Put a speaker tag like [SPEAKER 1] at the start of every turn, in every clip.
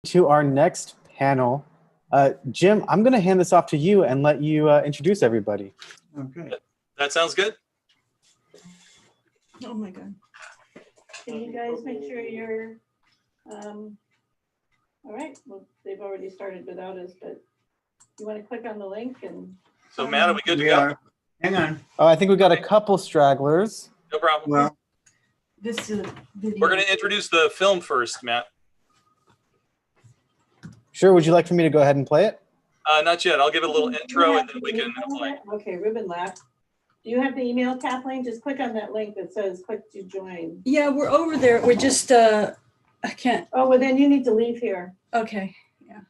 [SPEAKER 1] to our next panel. Jim, I'm going to hand this off to you and let you introduce everybody.
[SPEAKER 2] Okay.
[SPEAKER 3] That sounds good.
[SPEAKER 4] Oh my God.
[SPEAKER 5] Can you guys make sure you're, all right, well, they've already started without us, but you want to click on the link and.
[SPEAKER 3] So Matt, are we good to
[SPEAKER 2] We
[SPEAKER 3] go?
[SPEAKER 2] are. Hang on.
[SPEAKER 1] Oh, I think we've got a couple stragglers.
[SPEAKER 3] No problem.
[SPEAKER 2] Well,
[SPEAKER 4] This is a video.
[SPEAKER 3] We're going to introduce the film first, Matt.
[SPEAKER 1] Sure, would you like for me to go ahead and play it?
[SPEAKER 3] Not yet. I'll give it a little intro and then we can play.
[SPEAKER 5] Okay, Ruben left. Do you have the email, Kathleen? Just click on that link that says click to join.
[SPEAKER 4] Yeah, we're over there. We're just, I can't.
[SPEAKER 5] Oh, well, then you need to leave here.
[SPEAKER 4] Okay. Yeah.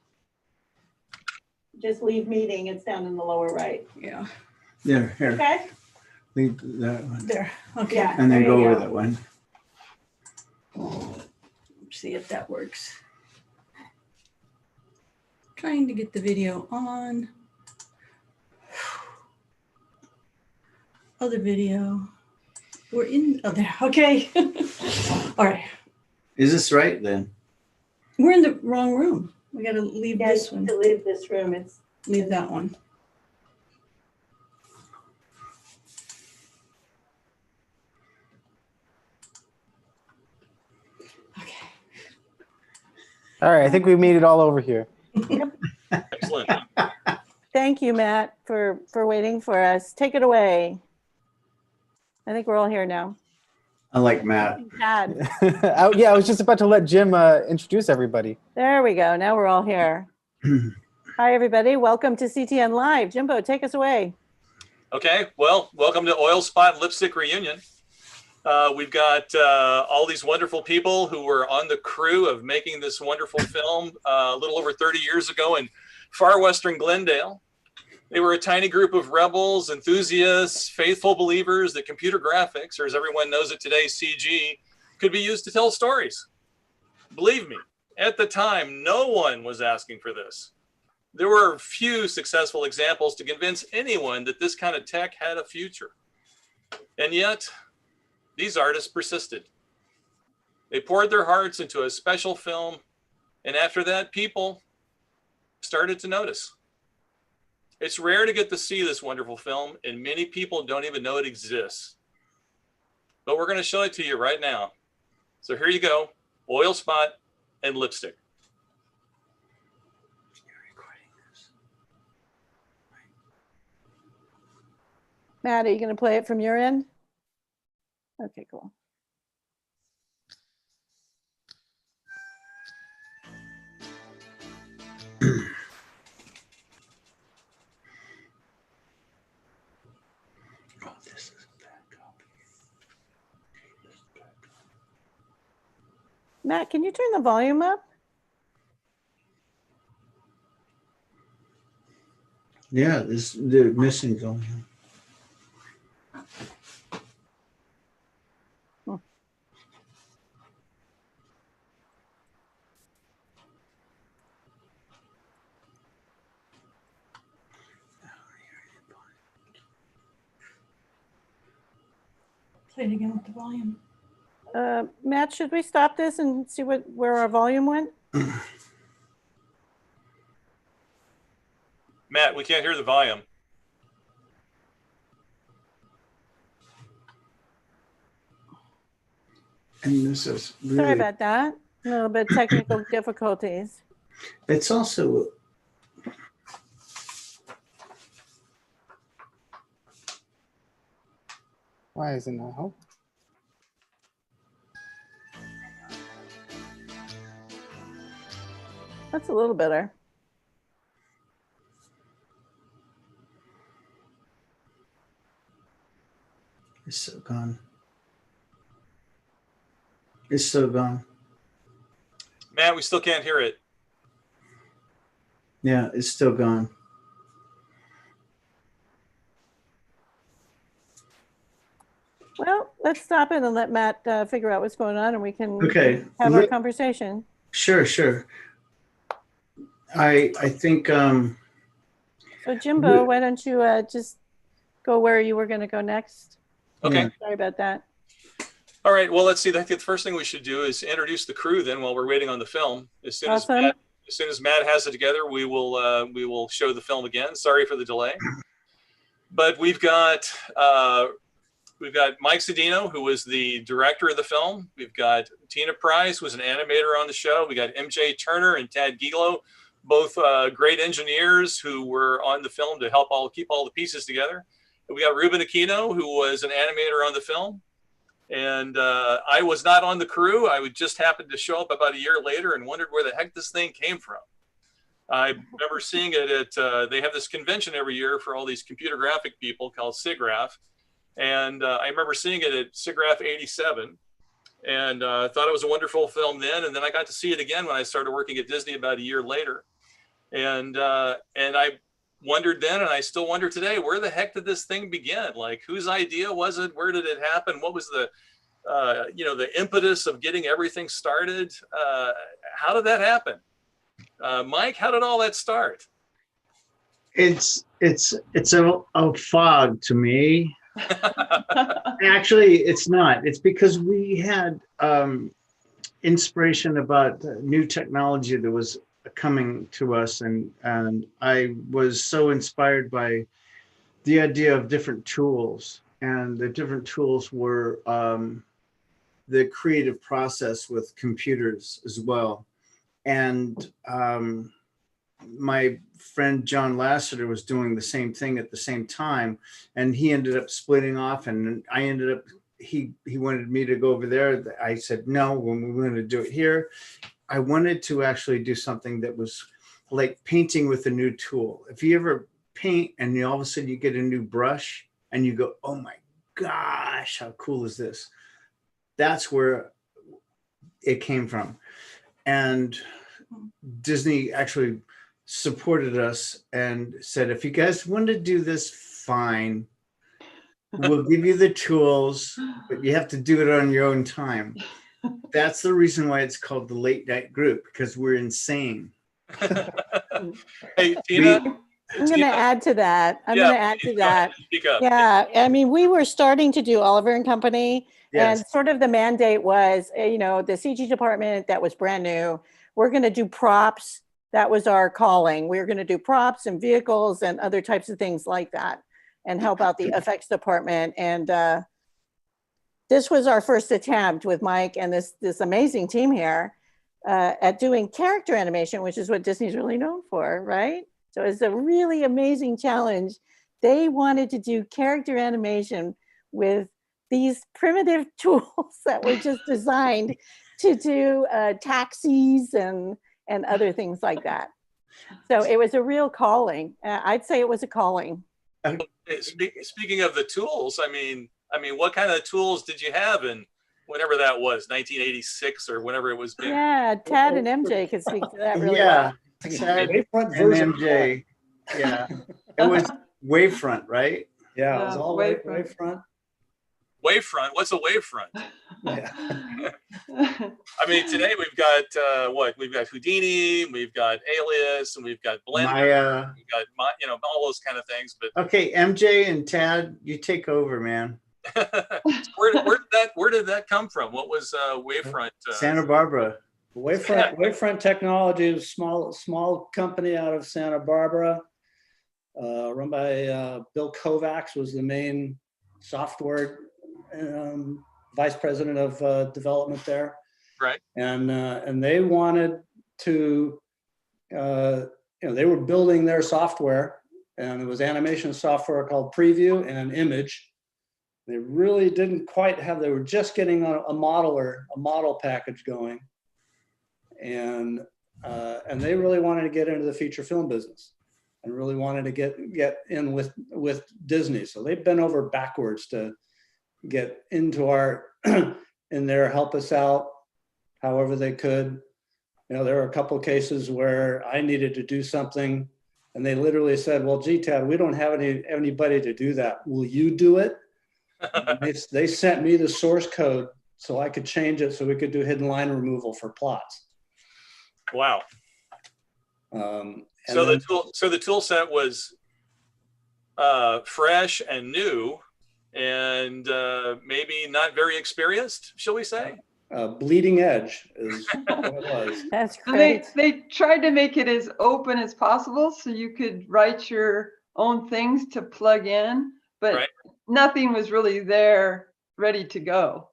[SPEAKER 5] Just leave meeting. It's down in the lower right.
[SPEAKER 4] Yeah.
[SPEAKER 2] there, here.
[SPEAKER 5] Okay?
[SPEAKER 2] Leave that one.
[SPEAKER 4] There. Okay.
[SPEAKER 5] Yeah.
[SPEAKER 2] And then
[SPEAKER 5] There you
[SPEAKER 2] go over
[SPEAKER 5] go.
[SPEAKER 2] that one.
[SPEAKER 4] See if that works. Trying to get the video on. Other video. We're in, oh, there. Okay. All right.
[SPEAKER 2] Is this right then?
[SPEAKER 4] We're in the wrong room. We got to leave
[SPEAKER 5] Yeah,
[SPEAKER 4] this
[SPEAKER 5] you
[SPEAKER 4] one.
[SPEAKER 5] need to leave this room. It's
[SPEAKER 4] Leave that one. Okay.
[SPEAKER 1] All right, I think we made it all over here.
[SPEAKER 3] Excellent.
[SPEAKER 5] Thank you, Matt, for waiting for us. Take it away. I think we're all here now.
[SPEAKER 2] I like Matt.
[SPEAKER 5] Dad.
[SPEAKER 1] Yeah, I was just about to let Jim introduce everybody.
[SPEAKER 5] There we go. Now we're all here. Hi, everybody. Welcome to CTN Live. Jimbo, take us away.
[SPEAKER 3] Okay, well, welcome to Oilspot Lipstick Reunion. We've got all these wonderful people who were on the crew of making this wonderful film a little over 30 years ago in far western Glendale. They were a tiny group of rebels, enthusiasts, faithful believers that computer graphics, or as everyone knows it today, CG, could be used to tell stories. Believe me, at the time, no one was asking for this. There were few successful examples to convince anyone that this kind of tech had a future. And yet, these artists persisted. They poured their hearts into a special film, and after that, people started to notice. It's rare to get to see this wonderful film, and many people don't even know it exists. But we're going to show it to you right now. So here you go, Oilspot and Lipstick.
[SPEAKER 5] Matt, are you going to play it from your end? Okay, cool.
[SPEAKER 2] Oh, this is a bad copy. This is a bad copy.
[SPEAKER 5] Matt, can you turn the volume up?
[SPEAKER 2] Yeah, they're missing volume.
[SPEAKER 4] Play it again with the volume.
[SPEAKER 5] Matt, should we stop this and see where our volume went?
[SPEAKER 3] Matt, we can't hear the volume.
[SPEAKER 2] And this is really,
[SPEAKER 5] Sorry about that. A little bit of technical difficulties.
[SPEAKER 2] it's also,
[SPEAKER 1] Why isn't that help?
[SPEAKER 5] That's a little better.
[SPEAKER 2] it's so gone. It's so gone.
[SPEAKER 3] Matt, we still can't hear it.
[SPEAKER 2] Yeah, it's still gone.
[SPEAKER 5] Well, let's stop it and let Matt figure out what's going on, and we can
[SPEAKER 2] Okay.
[SPEAKER 5] have our conversation.
[SPEAKER 2] Sure, sure. I think
[SPEAKER 5] So Jimbo, why don't you just go where you were going to go next?
[SPEAKER 3] Okay.
[SPEAKER 2] Yeah.
[SPEAKER 5] Sorry about that.
[SPEAKER 3] All right. Well, let's see. I think the first thing we should do is introduce the crew. Then, while we're waiting on the film,
[SPEAKER 5] Awesome.
[SPEAKER 3] as soon as Matt has it together, we will show the film again. Sorry for the delay, but we've got Mike Sedino, who was the director of the film. We've got Tina Price, who was an animator on the show. We got MJ Turner and Tad Gigolo, both great engineers who were on the film to help keep all the pieces together. And we got Ruben Aquino, who was an animator on the film. And I was not on the crew. I would just happened to show up about a year later and wondered where the heck this thing came from. I remember seeing it at, they have this convention every year for all these computer graphic people called SIGGRAPH. And I remember seeing it at SIGGRAPH 87 and thought it was a wonderful film then. And then I got to see it again when I started working at Disney about a year later. And I wondered then, and I still wonder today, where the heck did this thing begin? Like, whose idea was it? Where did it happen? What was the, the impetus of getting everything started? How did that happen? Mike, how did all that start?
[SPEAKER 2] It's a fog to me. Actually, it's not. It's because we had inspiration about new technology that was coming to us, and I was so inspired by the idea of different tools, and the different tools were the creative process with computers as well. And my friend John Lasseter was doing the same thing at the same time, and he ended up splitting off, and I ended up, he wanted me to go over there. I said, no, when we're going to do it here. I wanted to actually do something that was like painting with a new tool. If you ever paint and all of a sudden you get a new brush and you go, oh my gosh, how cool is this? That's where it came from. And Disney actually supported us and said, if you guys want to do this, fine. We'll give you the tools, but you have to do it on your own time. That's the reason why it's called the Late Night Group, because we're insane.
[SPEAKER 3] Hey, Tina.
[SPEAKER 6] I'm going to add to that.
[SPEAKER 3] Speak up.
[SPEAKER 6] Yeah, I mean, we were starting to do Oliver and Company,
[SPEAKER 2] Yes.
[SPEAKER 6] and sort of the mandate was, the CG department that was brand new. We're going to do props. That was our calling. We were going to do props and vehicles and other types of things like that, and help out the effects department. And this was our first attempt with Mike and this amazing team here at doing character animation, which is what Disney's really known for, right? So it's a really amazing challenge. They wanted to do character animation with these primitive tools that were just designed to do taxis and other things like that. So it was a real calling. I'd say it was a calling.
[SPEAKER 3] Speaking of the tools, I mean, what kind of tools did you have in whenever that was, 1986 or whenever it was big?
[SPEAKER 6] Yeah, Tad and MJ could speak to that really
[SPEAKER 2] Yeah,
[SPEAKER 6] well.
[SPEAKER 2] Tad
[SPEAKER 7] Wavefront
[SPEAKER 2] and
[SPEAKER 7] version.
[SPEAKER 2] MJ. Yeah, it was Wavefront, right?
[SPEAKER 7] Yeah, it was all
[SPEAKER 4] Wavefront.
[SPEAKER 7] Wavefront.
[SPEAKER 3] Wavefront. What's a wavefront?
[SPEAKER 7] Yeah.
[SPEAKER 3] I mean, today we've got we've got Houdini, we've got Alias, and we've got Blender,
[SPEAKER 2] Maya.
[SPEAKER 3] we've got all those kind of things. But
[SPEAKER 2] Okay, MJ and Tad, you take over, man.
[SPEAKER 3] where did that come from? What was Wavefront?
[SPEAKER 2] Santa Barbara.
[SPEAKER 7] Wavefront Technology is a small company out of Santa Barbara, run by Bill Kovacs, was the main software vice president of development there.
[SPEAKER 3] Right.
[SPEAKER 7] And they wanted to, they were building their software, and it was animation software called Preview and Image. They really didn't quite have, they were just getting a model package going. And they really wanted to get into the feature film business and really wanted to get in with Disney. So they bent over backwards to get into our, in there, help us out however they could. There were a couple of cases where I needed to do something and they literally said, well, gee, Tad, we don't have anybody to do that. Will you do it? They sent me the source code so I could change it so we could do hidden line removal for plots.
[SPEAKER 3] Wow. So the tool set was fresh and new, and maybe not very experienced, shall we say?
[SPEAKER 7] Bleeding edge is what it was.
[SPEAKER 6] That's
[SPEAKER 8] And
[SPEAKER 6] great.
[SPEAKER 8] they tried to make it as open as possible so you could write your own things to plug in, but
[SPEAKER 3] Right.
[SPEAKER 8] nothing was really there ready to go.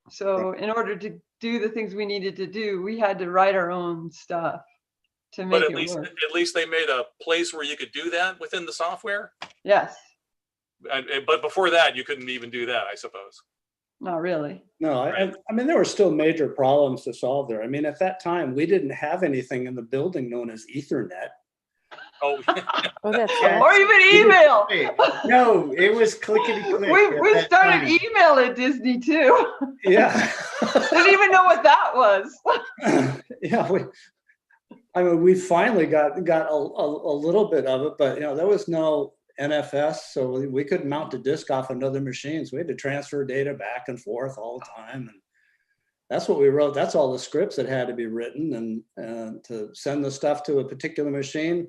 [SPEAKER 8] So in order to do the things we needed to do, we had to write our own stuff to
[SPEAKER 3] But
[SPEAKER 8] make
[SPEAKER 3] at
[SPEAKER 8] it work.
[SPEAKER 3] least they made a place where you could do that within the software.
[SPEAKER 8] Yes,
[SPEAKER 3] But before that, you couldn't even do that, I suppose.
[SPEAKER 8] not really.
[SPEAKER 7] No, I mean, there were still major problems to solve there. I mean, at that time, we didn't have anything in the building known as Ethernet.
[SPEAKER 3] Oh,
[SPEAKER 6] Oh, that's
[SPEAKER 2] Yeah.
[SPEAKER 6] right.
[SPEAKER 8] Or even email.
[SPEAKER 2] No, it was clickety click.
[SPEAKER 8] We started email at Disney too.
[SPEAKER 7] Yeah.
[SPEAKER 8] Didn't even know what that was.
[SPEAKER 7] Yeah, I mean, we finally got a little bit of it, but there was no NFS, so we couldn't mount the disk off another machine. So we had to transfer data back and forth all the time. And that's what we wrote. That's all the scripts that had to be written and to send the stuff to a particular machine.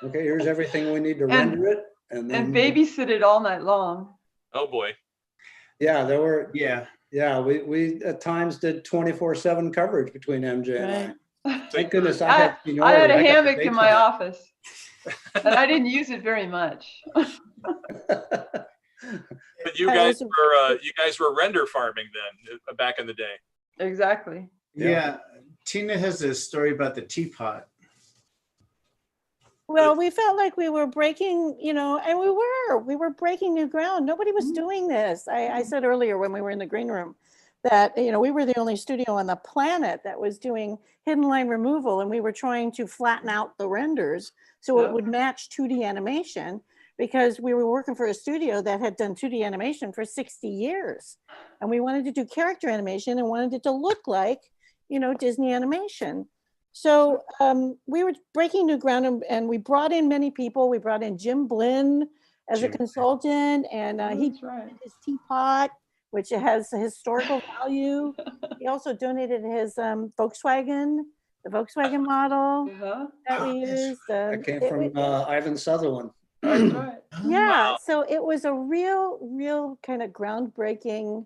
[SPEAKER 7] Okay, here's everything we need to render it. And then
[SPEAKER 8] babysit it all night long.
[SPEAKER 3] oh boy.
[SPEAKER 7] yeah, there were,
[SPEAKER 2] Yeah.
[SPEAKER 7] yeah, we at times did 24/7 coverage between MJ and I. Thank goodness I had
[SPEAKER 8] I
[SPEAKER 7] seniority.
[SPEAKER 8] had a
[SPEAKER 7] got the
[SPEAKER 8] hammock in my
[SPEAKER 7] daytime.
[SPEAKER 8] office, and I didn't use it very much.
[SPEAKER 3] But you
[SPEAKER 6] That
[SPEAKER 3] guys
[SPEAKER 6] was-
[SPEAKER 3] were render farming then back in the day.
[SPEAKER 8] Exactly.
[SPEAKER 2] Yeah. Tina has a story about the teapot.
[SPEAKER 6] Well, we felt like we were breaking, and we were breaking new ground. Nobody was doing this. I said earlier when we were in the green room that, we were the only studio on the planet that was doing hidden line removal, and we were trying to flatten out the renders so it
[SPEAKER 8] Yep.
[SPEAKER 6] would match 2D animation, because we were working for a studio that had done 2D animation for 60 years. And we wanted to do character animation and wanted it to look like, Disney animation. So we were breaking new ground, and we brought in many people. We brought in Jim Blinn as a
[SPEAKER 2] Jim.
[SPEAKER 6] consultant, and he
[SPEAKER 8] That's right.
[SPEAKER 6] his teapot, which has a historical value. He also donated his the Volkswagen model
[SPEAKER 8] Uh-huh.
[SPEAKER 6] that we
[SPEAKER 2] Oh, that's
[SPEAKER 6] used.
[SPEAKER 7] That came from Ivan Sutherland.
[SPEAKER 8] That's right.
[SPEAKER 6] Yeah,
[SPEAKER 3] Wow.
[SPEAKER 6] so it was a real kind of groundbreaking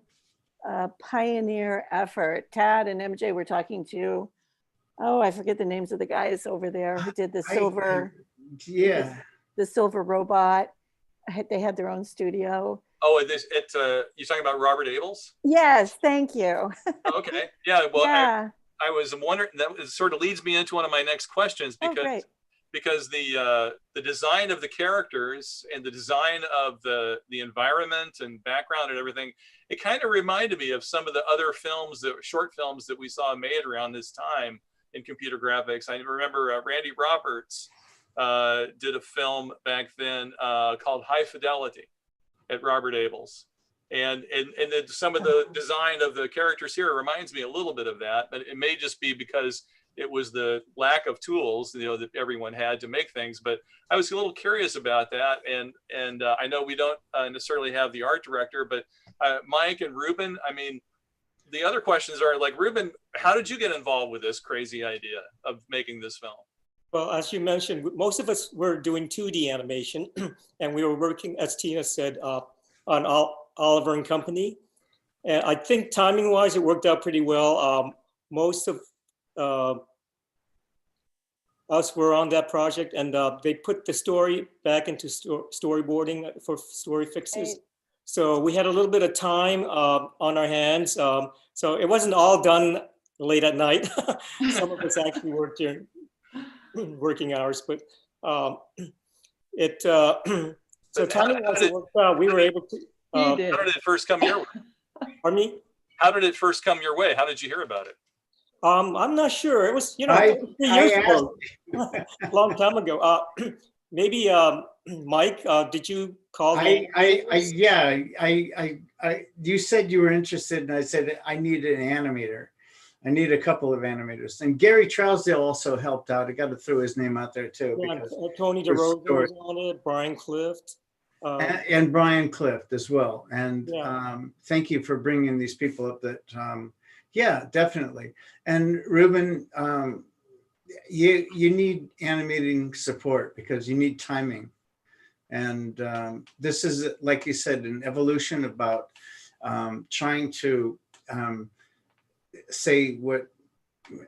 [SPEAKER 6] pioneer effort. Tad and MJ were talking to, I forget the names of the guys over there who did the
[SPEAKER 2] Yeah.
[SPEAKER 6] silver robot. They had their own studio.
[SPEAKER 3] Oh, you're talking about Robert Abels?
[SPEAKER 6] Yes, thank you.
[SPEAKER 3] Okay. Yeah. Well,
[SPEAKER 6] Yeah.
[SPEAKER 3] I was wondering, that sort of leads me into one of my next questions,
[SPEAKER 6] Oh, great.
[SPEAKER 3] because the design of the characters and the design of the environment and background and everything, it kind of reminded me of some of the other short films that we saw made around this time in computer graphics. I remember Randy Roberts did a film back then called High Fidelity at Robert Abels. And some of the design of the characters here reminds me a little bit of that, but it may just be because it was the lack of tools, that everyone had to make things. But I was a little curious about that, and I know we don't necessarily have the art director, but Mike and Ruben. I mean, the other questions are like, Ruben, how did you get involved with this crazy idea of making this film?
[SPEAKER 9] Well, as you mentioned, most of us were doing 2D animation, and we were working, as Tina said, on Oliver and Company. And I think timing-wise, it worked out pretty well. Most of us were on that project, and they put the story back into storyboarding for story fixes.
[SPEAKER 6] Right.
[SPEAKER 9] So we had a little bit of time on our hands. So it wasn't all done late at night. Some of us actually worked during working hours, but so timing-wise, it worked out. We were able to.
[SPEAKER 8] You did.
[SPEAKER 3] How did it first come your way?
[SPEAKER 9] Pardon me?
[SPEAKER 3] How did it first come your way? How did you hear about it?
[SPEAKER 9] I'm not sure. It was, 3
[SPEAKER 2] I
[SPEAKER 9] years ago, a long time ago. Maybe Mike, did you call me?
[SPEAKER 2] You said you were interested, and I said I need an animator. I need a couple of animators, and Gary Trousdale also helped out. I got to throw his name out there too.
[SPEAKER 9] Yeah,
[SPEAKER 2] Because
[SPEAKER 9] Tony DeRosa was on it, Brian Clift.
[SPEAKER 2] and Brian Clift as well. And
[SPEAKER 9] Yeah.
[SPEAKER 2] thank you for bringing these people up that, yeah, definitely. And Ruben, you need animating support because you need timing. And this is, like you said, an evolution about trying to say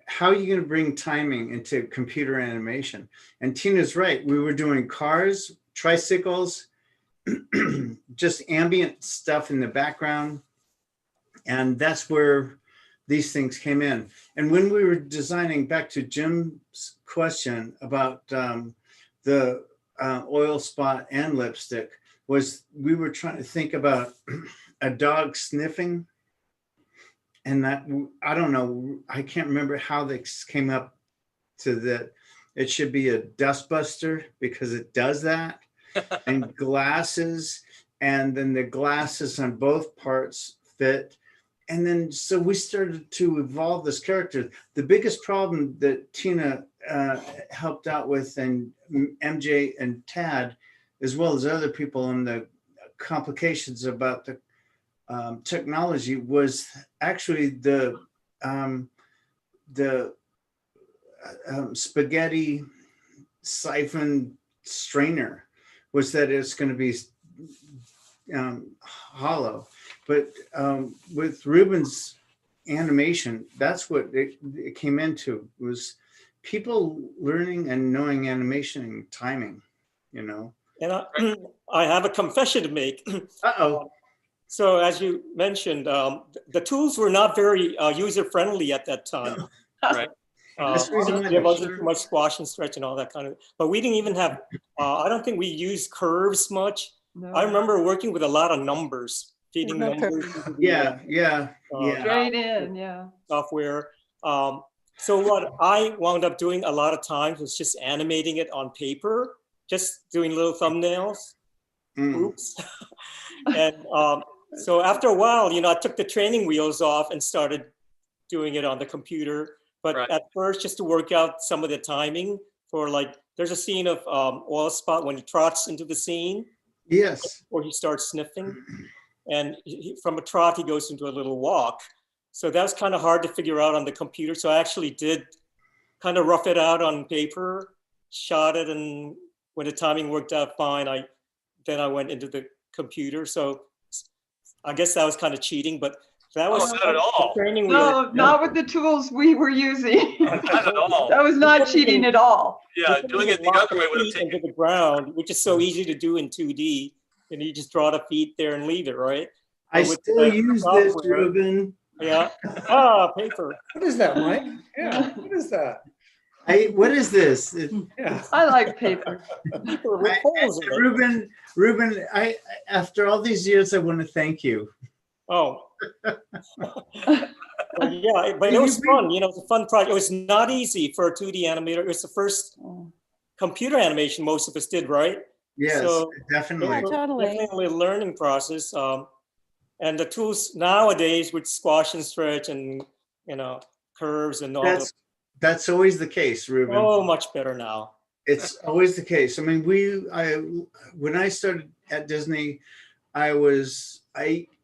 [SPEAKER 2] how are you going to bring timing into computer animation? And Tina's right. We were doing cars, tricycles, just ambient stuff in the background. And that's where these things came in. And when we were designing, back to Jim's question about the oil spot and lipstick, was we were trying to think about a dog sniffing. And that, I don't know, I can't remember how this came up to that. It should be a dustbuster because it does that. And glasses, and then the glasses on both parts fit. And then, so we started to evolve this character. The biggest problem that Tina helped out with, and MJ and Tad, as well as other people, in the complications about the technology, was actually the spaghetti siphon strainer, was that it's going to be hollow. But with Ruben's animation, that's what it came into, was people learning and knowing animation and timing, you know.
[SPEAKER 9] And I have a confession to make.
[SPEAKER 2] Uh-oh.
[SPEAKER 9] So as you mentioned, the tools were not very user-friendly at that time.
[SPEAKER 3] Right.
[SPEAKER 9] There wasn't too much squash and stretch and all that kind of, but we didn't even have, I don't think we used curves much.
[SPEAKER 8] No.
[SPEAKER 9] I remember working with a lot of numbers, feeding numbers.
[SPEAKER 2] Yeah.
[SPEAKER 8] Straight in, yeah.
[SPEAKER 9] Software. So what I wound up doing a lot of times was just animating it on paper, just doing little thumbnails. Oops. And so after a while, you know, I took the training wheels off and started doing it on the computer. But at first, just to work out some of the timing for, like, there's a scene of Oilspot when he trots into the scene.
[SPEAKER 2] Yes.
[SPEAKER 9] Or he starts sniffing. And from a trot, he goes into a little walk. So that was kind of hard to figure out on the computer. So I actually did kind of rough it out on paper, shot it, and when the timing worked out fine, then I went into the computer. So I guess that was kind of cheating, but that was
[SPEAKER 3] not at all.
[SPEAKER 9] Training
[SPEAKER 8] No, not with the tools we were using.
[SPEAKER 3] Not at all.
[SPEAKER 8] That was not cheating at all.
[SPEAKER 3] Yeah, doing it the other way would have taken
[SPEAKER 9] into the ground, which is so easy to do in 2D. And you just draw the feet there and leave it, right?
[SPEAKER 2] I still use this, Ruben.
[SPEAKER 9] Yeah. Paper.
[SPEAKER 7] What is that, Mike? Yeah, what is that?
[SPEAKER 2] What is this?
[SPEAKER 7] Yeah.
[SPEAKER 8] I like paper.
[SPEAKER 9] Paper with holes in it.
[SPEAKER 2] Ruben, after all these years, I want to thank you.
[SPEAKER 9] Oh. Well, yeah, but it was fun. You know, it was a fun project. It was not easy for a 2D animator. It was the first computer animation most of us did, right?
[SPEAKER 2] Yes,
[SPEAKER 9] so
[SPEAKER 2] definitely.
[SPEAKER 6] Yeah, totally.
[SPEAKER 9] Definitely a learning process. And the tools nowadays with squash and stretch and, you know, curves and all
[SPEAKER 2] that's always the case, Ruben.
[SPEAKER 9] Oh, much better now.
[SPEAKER 2] It's always the case. I mean, when I started at Disney, I was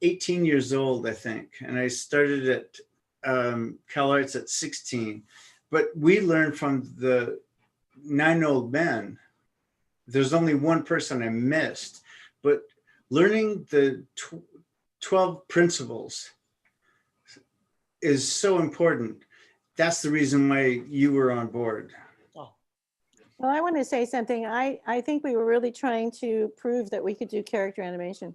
[SPEAKER 2] 18 years old, I think, and I started at CalArts at 16. But we learned from the 9 old men. There's only one person I missed, but learning the 12 principles is so important. That's the reason why you were on board.
[SPEAKER 6] Well, I want to say something. I think we were really trying to prove that we could do character animation.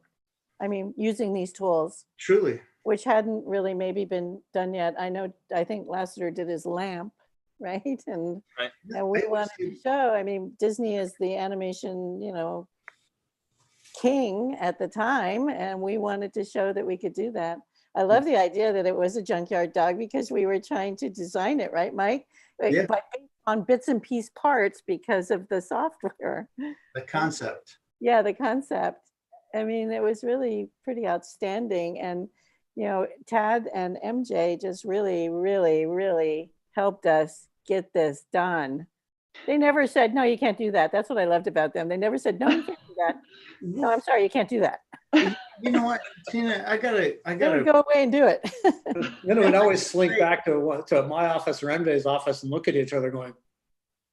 [SPEAKER 6] I mean, using these tools.
[SPEAKER 2] Truly.
[SPEAKER 6] Which hadn't really maybe been done yet. I think Lasseter did his lamp, right? And we wanted to show, I mean, Disney is the animation, you know, king at the time, and we wanted to show that we could do that. I love the idea that it was a junkyard dog because we were trying to design it, right, Mike?
[SPEAKER 2] Yeah.
[SPEAKER 6] On bits and piece parts because of the software.
[SPEAKER 2] The concept.
[SPEAKER 6] Yeah, the concept. I mean, it was really pretty outstanding. And, you know, Tad and MJ just really, really, really helped us get this done. They never said, no, you can't do that. That's what I loved about them. They never said, no, you can't do that. No, I'm sorry, you can't do that.
[SPEAKER 2] You know what, Tina, I gotta
[SPEAKER 6] go away and do it.
[SPEAKER 7] Then we'd always slink back to my office or MJ's office and look at each other going,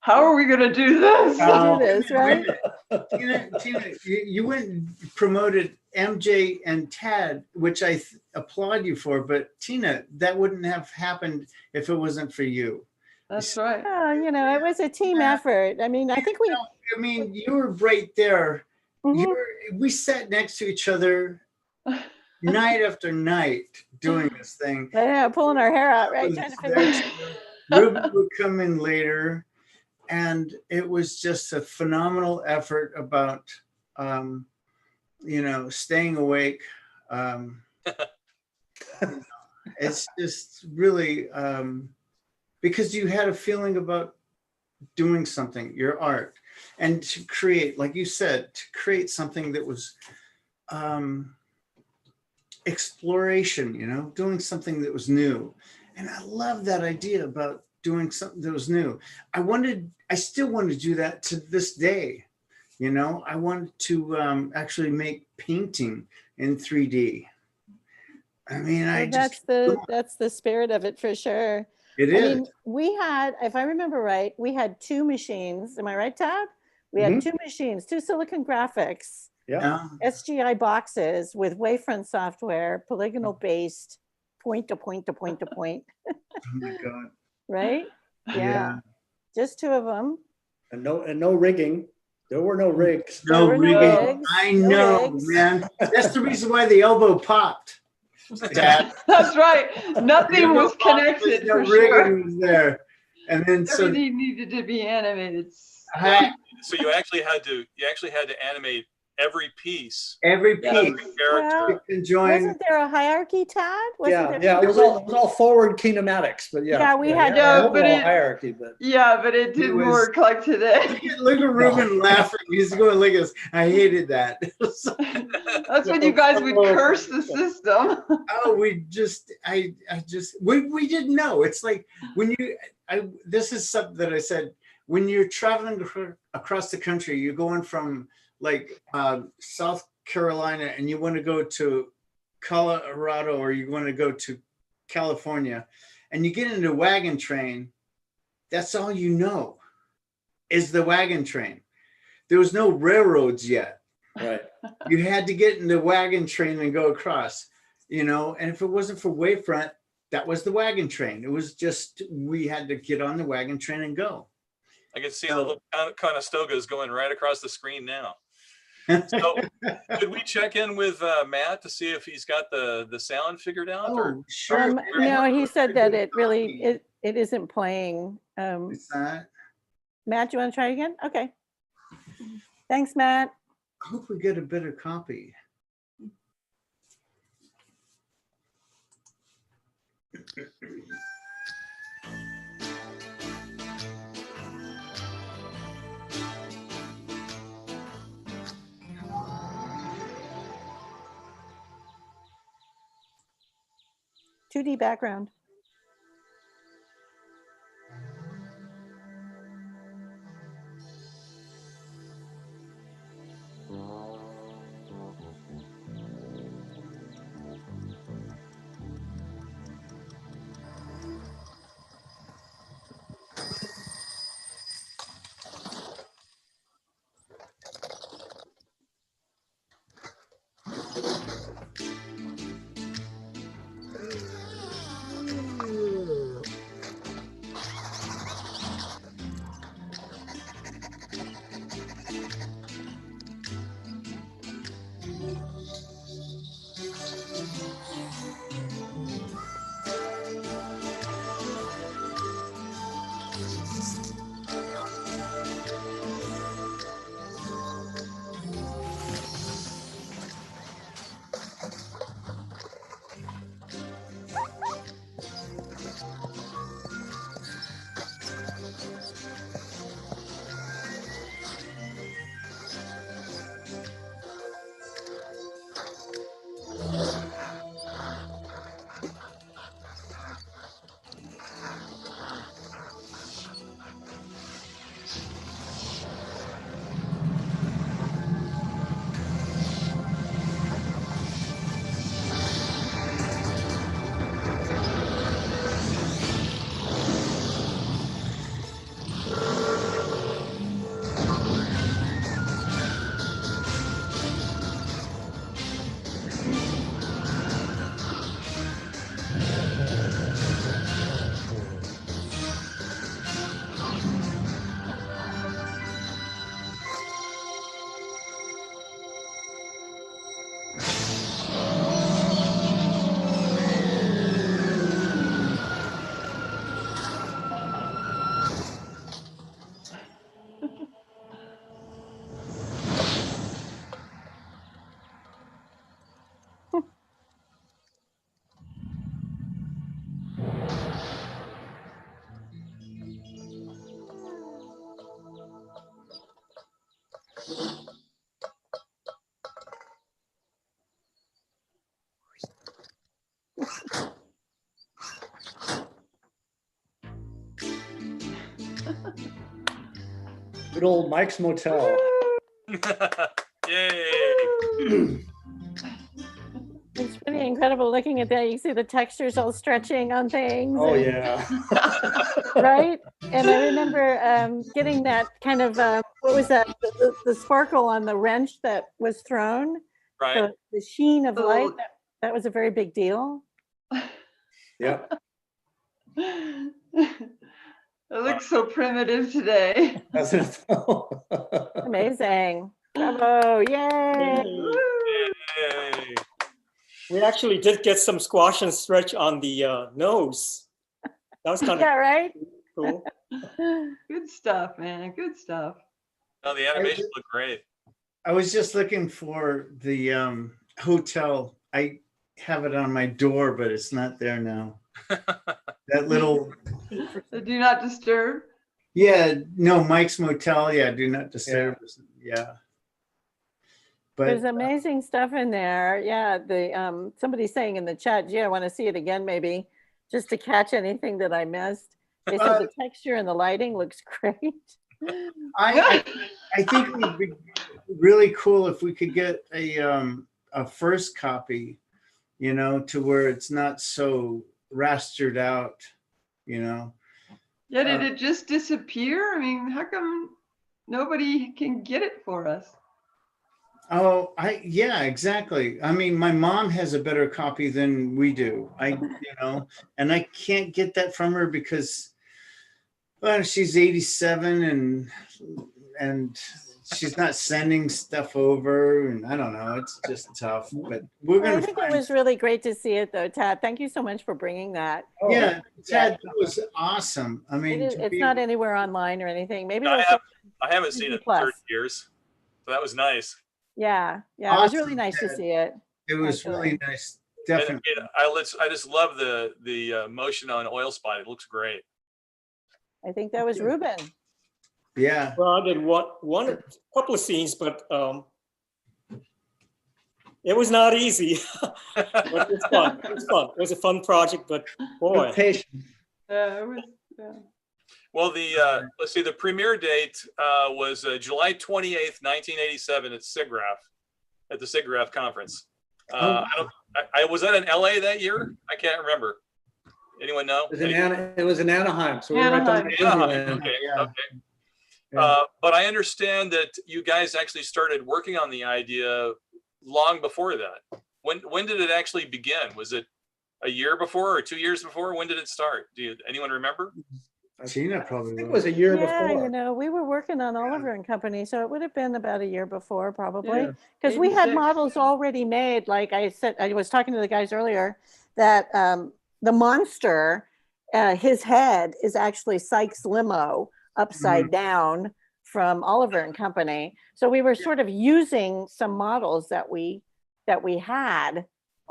[SPEAKER 8] How are we going to do this?
[SPEAKER 6] Do this, right?
[SPEAKER 2] Tina, you went and promoted MJ and Tad, which I applaud you for. But Tina, that wouldn't have happened if it wasn't for you.
[SPEAKER 8] That's right.
[SPEAKER 6] Oh, you know, it was a team effort. I mean, I think we.
[SPEAKER 2] I mean, you were right there.
[SPEAKER 6] Mhm.
[SPEAKER 2] We sat next to each other night after night doing this thing.
[SPEAKER 6] Yeah, pulling our hair out, right?
[SPEAKER 2] Was
[SPEAKER 6] Trying to
[SPEAKER 2] there
[SPEAKER 6] figure.
[SPEAKER 2] too. Ruben would come in later, and it was just a phenomenal effort about, staying awake. It's just really because you had a feeling about doing something, your art, and to create, like you said, to create something that was exploration, doing something that was new. And I love that idea about doing something that was new. I still want to do that to this day. I wanted to actually make painting in 3D. I mean,
[SPEAKER 6] Well, that's the spirit of it for sure.
[SPEAKER 2] It
[SPEAKER 6] I
[SPEAKER 2] is.
[SPEAKER 6] mean, we had, if I remember right, we had 2 machines. Am I right, Tad? We had 2 machines, 2 Silicon Graphics,
[SPEAKER 7] Yeah.
[SPEAKER 6] SGI boxes with wavefront software, polygonal based, point to point to point to point.
[SPEAKER 2] Oh my God.
[SPEAKER 6] Right?
[SPEAKER 2] Yeah.
[SPEAKER 6] Just 2 of them.
[SPEAKER 7] And no rigging. There were no rigs.
[SPEAKER 6] There
[SPEAKER 2] No
[SPEAKER 6] were no
[SPEAKER 2] rigging.
[SPEAKER 6] rigs,
[SPEAKER 2] I
[SPEAKER 6] no
[SPEAKER 2] know,
[SPEAKER 6] rigs.
[SPEAKER 2] man. That's the reason why the elbow popped. Dad.
[SPEAKER 8] That's right. Nothing was connected
[SPEAKER 2] No
[SPEAKER 8] for
[SPEAKER 2] rigging
[SPEAKER 8] sure.
[SPEAKER 2] was there. And then
[SPEAKER 8] Everything needed to be animated.
[SPEAKER 3] So you actually had to animate every piece.
[SPEAKER 2] Every
[SPEAKER 8] Yeah.
[SPEAKER 2] piece.
[SPEAKER 6] Well,
[SPEAKER 2] Enjoying.
[SPEAKER 6] wasn't there a hierarchy, Tad? Wasn't
[SPEAKER 7] Yeah,
[SPEAKER 6] there?
[SPEAKER 7] it was all forward kinematics, but yeah.
[SPEAKER 6] Yeah, we had
[SPEAKER 7] the
[SPEAKER 8] Yeah, but
[SPEAKER 7] overall
[SPEAKER 8] it-
[SPEAKER 7] hierarchy, but
[SPEAKER 8] Yeah, but it didn't
[SPEAKER 2] was-
[SPEAKER 8] work like today.
[SPEAKER 2] Look at Ruben laughing. He's going like this. I hated that.
[SPEAKER 8] That's when you guys would curse the system.
[SPEAKER 2] Oh, we didn't know. It's like when this is something that I said, when you're traveling across the country, you're going from like South Carolina and you want to go to Colorado or you want to go to California and you get into a wagon train, that's all you know is the wagon train. There was no railroads yet.
[SPEAKER 7] right.
[SPEAKER 2] You had to get in the wagon train and go across, and if it wasn't for Wavefront, that was the wagon train. It was just, we had to get on the wagon train and go.
[SPEAKER 3] I can see the little Conestogas going right across the screen now. So could we check in with Matt to see if he's got the sound figured out?
[SPEAKER 2] Oh, sure.
[SPEAKER 6] No, he said that it isn't playing.
[SPEAKER 2] It's not.
[SPEAKER 6] Matt, do you want to try again? Okay. Thanks, Matt.
[SPEAKER 2] I hope we get a better copy.
[SPEAKER 6] Two D background.
[SPEAKER 7] Good old Mike's Motel.
[SPEAKER 3] Yay.
[SPEAKER 6] It's pretty incredible looking at that. You see the textures all stretching on things.
[SPEAKER 7] Oh,
[SPEAKER 6] and-
[SPEAKER 7] yeah.
[SPEAKER 6] Right? And I remember getting that kind of, what was that? The sparkle on the wrench that was thrown.
[SPEAKER 3] Right.
[SPEAKER 6] The sheen of light,
[SPEAKER 8] Oh.
[SPEAKER 6] that was a very big deal.
[SPEAKER 7] Yep.
[SPEAKER 8] It looks so primitive today.
[SPEAKER 7] Doesn't it?
[SPEAKER 6] Amazing. Bravo. Yay.
[SPEAKER 3] Yay.
[SPEAKER 9] We actually did get some squash and stretch on the nose. That was kind
[SPEAKER 6] Yeah,
[SPEAKER 9] of
[SPEAKER 6] right?
[SPEAKER 9] cool.
[SPEAKER 8] Good stuff, man. Good stuff.
[SPEAKER 3] No, the animation looked great.
[SPEAKER 2] I was just looking for the hotel. I have it on my door, but it's not there now. That little,
[SPEAKER 8] So do not disturb.
[SPEAKER 2] yeah, no, Mike's Motel. Yeah, do not disturb. Yeah. But
[SPEAKER 6] There's amazing stuff in there. Yeah, the somebody's saying in the chat, gee, I want to see it again, maybe, just to catch anything that I missed. They said the texture and the lighting looks great.
[SPEAKER 2] I think it would be really cool if we could get a first copy, you know, to where it's not so rastered out, you know.
[SPEAKER 8] Yeah, did it just disappear? I mean, how come nobody can get it for us?
[SPEAKER 2] Oh, yeah, exactly. I mean, my mom has a better copy than we do. You know, and I can't get that from her because, well, she's 87 and she's not sending stuff over, and I don't know. It's just tough. But we're
[SPEAKER 6] I
[SPEAKER 2] gonna
[SPEAKER 6] think
[SPEAKER 2] find.
[SPEAKER 6] it was really great to see it, though, Tad. Thank you so much for bringing that.
[SPEAKER 2] Yeah, Ted, that was awesome. I mean,
[SPEAKER 6] It's not anywhere online or anything. Maybe
[SPEAKER 3] I
[SPEAKER 6] it'll
[SPEAKER 3] haven't seen it in
[SPEAKER 6] Plus.
[SPEAKER 3] 30 years. So that was nice.
[SPEAKER 6] Yeah, it was really
[SPEAKER 2] Awesome,
[SPEAKER 6] nice to
[SPEAKER 2] Ted.
[SPEAKER 6] see it.
[SPEAKER 2] It was
[SPEAKER 6] Actually.
[SPEAKER 2] really nice.
[SPEAKER 3] And
[SPEAKER 2] Definitely.
[SPEAKER 3] I just love the motion on Oilspot. It looks great.
[SPEAKER 6] I think that was Ruben.
[SPEAKER 2] Yeah.
[SPEAKER 9] Well, I did one couple of scenes, but it was not easy. But it was fun. It was fun. It was a fun project, but boy.
[SPEAKER 7] Patient.
[SPEAKER 8] It was, yeah.
[SPEAKER 3] Well, let's see, the premiere date was July 28th, 1987 at SIGGRAPH, at the SIGGRAPH conference. I was that in LA that year? I can't remember. Anyone know?
[SPEAKER 7] It was in Anaheim. So we were right down in
[SPEAKER 3] Anaheim.
[SPEAKER 7] Disneyland.
[SPEAKER 3] Okay,
[SPEAKER 2] Yeah.
[SPEAKER 3] okay.
[SPEAKER 7] Yeah.
[SPEAKER 3] But I understand that you guys actually started working on the idea long before that. When did it actually begin? Was it a year before or 2 years before? When did it start? Anyone remember?
[SPEAKER 2] Tina
[SPEAKER 7] I
[SPEAKER 2] probably
[SPEAKER 7] think it
[SPEAKER 2] was.
[SPEAKER 7] was a year
[SPEAKER 6] Yeah,
[SPEAKER 7] before.
[SPEAKER 6] you know, we were working on Oliver and Company, so it would have been about a year before, probably.
[SPEAKER 7] Yeah.
[SPEAKER 6] Because we had
[SPEAKER 8] 86.
[SPEAKER 6] models already made. Like I said, I was talking to the guys earlier that the monster, his head is actually Sykes' limo upside down from Oliver and Company. So we were sort of using some models that we had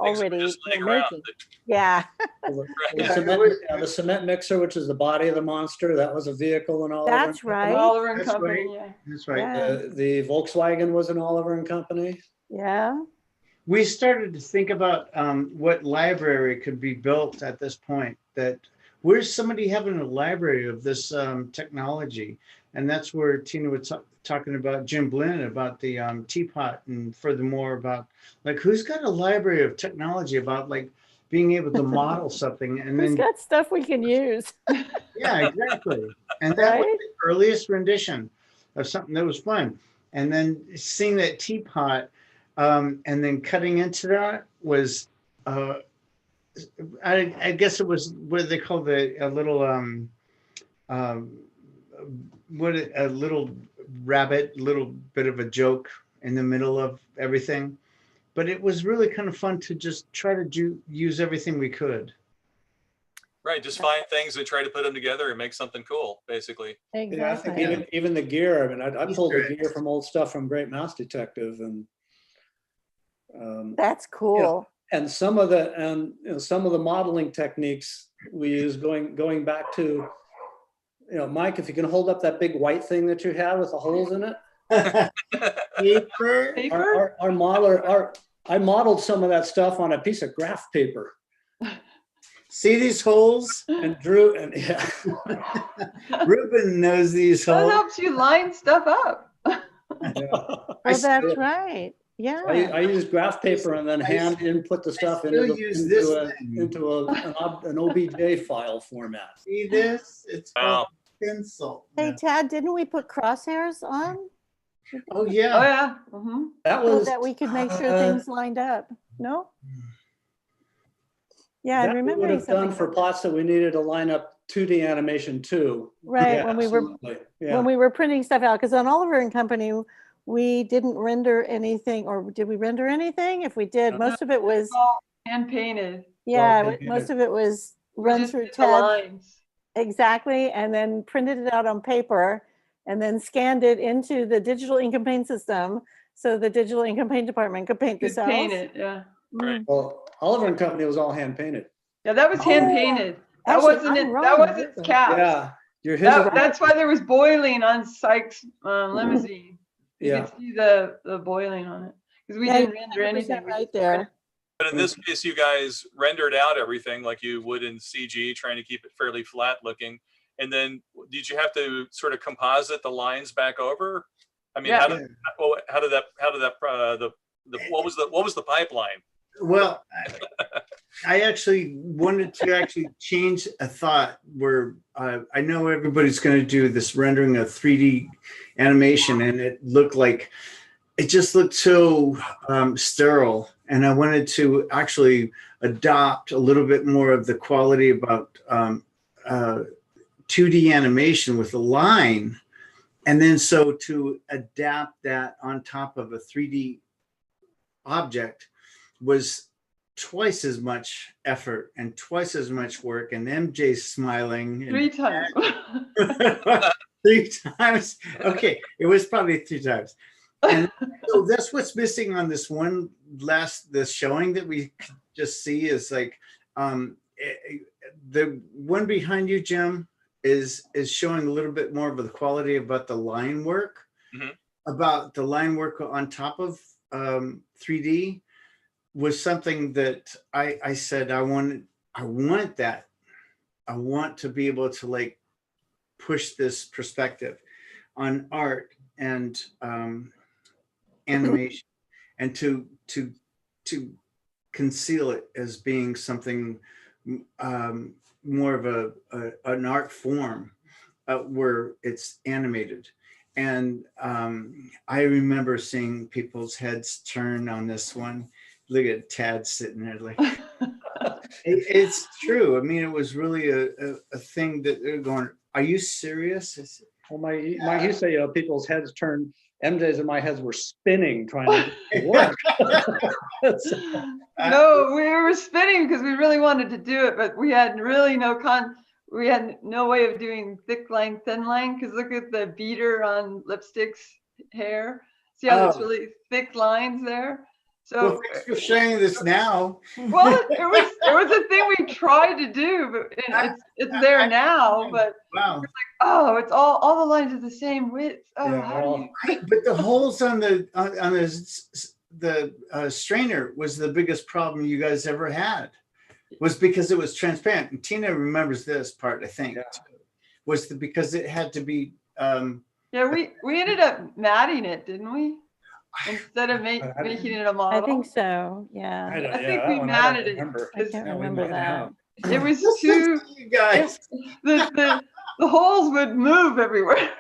[SPEAKER 3] Things were
[SPEAKER 6] already
[SPEAKER 3] just laying around.
[SPEAKER 6] making. Yeah.
[SPEAKER 7] The cement mixer, which is the body of the monster, that was a vehicle in Oliver.
[SPEAKER 6] That's
[SPEAKER 7] and
[SPEAKER 6] right.
[SPEAKER 8] Oliver and
[SPEAKER 2] That's
[SPEAKER 8] Company,
[SPEAKER 2] right.
[SPEAKER 8] yeah.
[SPEAKER 2] That's right.
[SPEAKER 6] Yeah.
[SPEAKER 7] The Volkswagen was an Oliver and Company.
[SPEAKER 6] Yeah.
[SPEAKER 2] We started to think about what library could be built at this point. That where's somebody having a library of this technology, and that's where Tina was talking about Jim Blinn about the teapot, and furthermore about like who's got a library of technology about like being able to model something, and
[SPEAKER 6] Who's
[SPEAKER 2] then
[SPEAKER 6] got stuff we can use?
[SPEAKER 2] yeah, exactly. And that was
[SPEAKER 6] Right?
[SPEAKER 2] the earliest rendition of something that was fun. And then seeing that teapot and then cutting into that was, I guess it was what they call a little, a little rabbit, little bit of a joke in the middle of everything. But it was really kind of fun to just try to use everything we could.
[SPEAKER 3] Right, just find things and try to put them together and make something cool, basically.
[SPEAKER 6] Exactly.
[SPEAKER 7] Yeah, I think even the gear. I mean, I pulled the gear from old stuff from Great Mouse Detective, and
[SPEAKER 6] That's cool.
[SPEAKER 7] and some of the modeling techniques we use going back to, Mike, if you can hold up that big white thing that you have with the holes in it.
[SPEAKER 2] Paper.
[SPEAKER 8] Paper?
[SPEAKER 7] I modeled some of that stuff on a piece of graph paper.
[SPEAKER 2] See these holes?
[SPEAKER 7] And Drew, and yeah.
[SPEAKER 2] Ruben knows these
[SPEAKER 8] That
[SPEAKER 2] holes.
[SPEAKER 8] helps you line stuff up.
[SPEAKER 7] Yeah.
[SPEAKER 6] Oh,
[SPEAKER 2] I
[SPEAKER 6] that's
[SPEAKER 2] still-
[SPEAKER 6] right. Yeah.
[SPEAKER 7] I use graph paper and then hand input the stuff into
[SPEAKER 2] still use this thing.
[SPEAKER 7] an OBJ file format.
[SPEAKER 2] See this? It's
[SPEAKER 3] Wow.
[SPEAKER 2] called pencil.
[SPEAKER 6] Hey, Tad, didn't we put crosshairs on?
[SPEAKER 2] Oh
[SPEAKER 8] Oh,
[SPEAKER 2] yeah.
[SPEAKER 8] yeah. Mhm.
[SPEAKER 7] That
[SPEAKER 6] So
[SPEAKER 7] was
[SPEAKER 6] that we could make sure things lined up? No? Yeah,
[SPEAKER 7] that
[SPEAKER 6] I'm
[SPEAKER 7] we would
[SPEAKER 6] remembering
[SPEAKER 7] have done
[SPEAKER 6] something.
[SPEAKER 7] for plots that we needed to line up 2D animation too.
[SPEAKER 6] Right,
[SPEAKER 7] Yeah,
[SPEAKER 6] when we were
[SPEAKER 7] absolutely. Yeah.
[SPEAKER 6] when we were printing stuff out, because on Oliver and Company, we didn't render anything, or did we render anything? If we did, most of it was,
[SPEAKER 8] Hand painted.
[SPEAKER 6] yeah,
[SPEAKER 7] hand
[SPEAKER 6] most
[SPEAKER 7] painted.
[SPEAKER 6] of it was
[SPEAKER 8] We
[SPEAKER 6] run
[SPEAKER 8] just
[SPEAKER 6] through
[SPEAKER 8] did the
[SPEAKER 6] Ted.
[SPEAKER 8] lines.
[SPEAKER 6] Exactly, and then printed it out on paper and then scanned it into the digital ink and paint system. So the digital ink and paint department could paint the
[SPEAKER 8] Could
[SPEAKER 6] cells.
[SPEAKER 8] paint it, yeah.
[SPEAKER 3] Right.
[SPEAKER 7] Well, Oliver and Company was all hand painted.
[SPEAKER 8] Yeah, that was hand
[SPEAKER 6] Oh,
[SPEAKER 8] painted. That
[SPEAKER 6] actually,
[SPEAKER 8] wasn't
[SPEAKER 6] I'm
[SPEAKER 8] it.
[SPEAKER 6] wrong.
[SPEAKER 8] That wasn't
[SPEAKER 6] Really.
[SPEAKER 8] caps.
[SPEAKER 7] Yeah. His
[SPEAKER 8] That's why there was boiling on Sykes' limousine. You
[SPEAKER 7] Yeah.
[SPEAKER 8] could see the boiling on it because we
[SPEAKER 6] Yeah,
[SPEAKER 8] didn't
[SPEAKER 6] you're
[SPEAKER 8] render
[SPEAKER 6] 100%
[SPEAKER 8] anything. We
[SPEAKER 6] right
[SPEAKER 8] just
[SPEAKER 6] there.
[SPEAKER 3] But in this case, you guys rendered out everything like you would in CG, trying to keep it fairly flat looking. And then did you have to sort of composite the lines back over? I mean,
[SPEAKER 8] Yeah.
[SPEAKER 3] how did that what was the pipeline?
[SPEAKER 2] Well, I actually wanted to actually change a thought where I know everybody's going to do this rendering of 3D animation, and it just looked so sterile. And I wanted to actually adopt a little bit more of the quality about 2D animation with a line. And then so to adapt that on top of a 3D object was twice as much effort and twice as much work. And MJ's smiling. And
[SPEAKER 8] 3 times.
[SPEAKER 2] 3 times. Okay, it was probably 3 times. And so that's what's missing on this this showing that we could just see is like the one behind you, Jim, is showing a little bit more of the quality about the line work, about the line work on top of 3D was something that I said I want that. I want to be able to like push this perspective on art and animation, and to conceal it as being something more of an art form where it's animated. And I remember seeing people's heads turn on this one. Look at Tad sitting there like, it's true. I mean, it was really a thing that they're going, are you serious?
[SPEAKER 7] Well, Mike used to say, people's heads turned. MJ's and my heads were spinning trying to work.
[SPEAKER 8] No, we were spinning because we really wanted to do it, but we had really we had no way of doing thick line, thin line, because look at the beater on Lipstick's hair. See how there's really thick lines there? So
[SPEAKER 2] well, thanks for sharing this now.
[SPEAKER 8] well, it was a thing we tried to do, but it's there now. But
[SPEAKER 2] wow,
[SPEAKER 8] oh, it's all the lines are the same width. Oh,
[SPEAKER 7] Yeah,
[SPEAKER 8] how do you?
[SPEAKER 2] but the holes on the strainer was the biggest problem you guys ever had, was because it was transparent. And Tina remembers this part, I think, was because it had to be.
[SPEAKER 8] Yeah, we ended up matting it, didn't we? Instead of making it a model.
[SPEAKER 6] I think so, yeah.
[SPEAKER 8] I think we matted it.
[SPEAKER 6] I can't remember that.
[SPEAKER 8] It was too,
[SPEAKER 2] you guys.
[SPEAKER 8] the holes would move everywhere.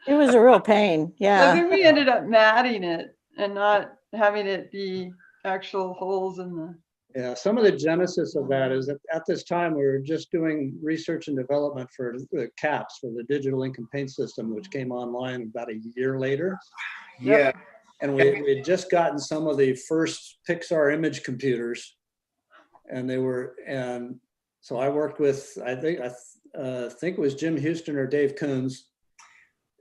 [SPEAKER 6] It was a real pain,
[SPEAKER 8] I
[SPEAKER 6] yeah.
[SPEAKER 8] think we ended up matting it and not having it be actual holes in the.
[SPEAKER 7] Yeah, some of the genesis of that is that at this time we were just doing research and development for the CAPS, for the digital ink and paint system, which came online about a year later.
[SPEAKER 2] Yeah.
[SPEAKER 7] And we had just gotten some of the first Pixar image computers, and so I worked with, I think it was Jim Houston or Dave Coons,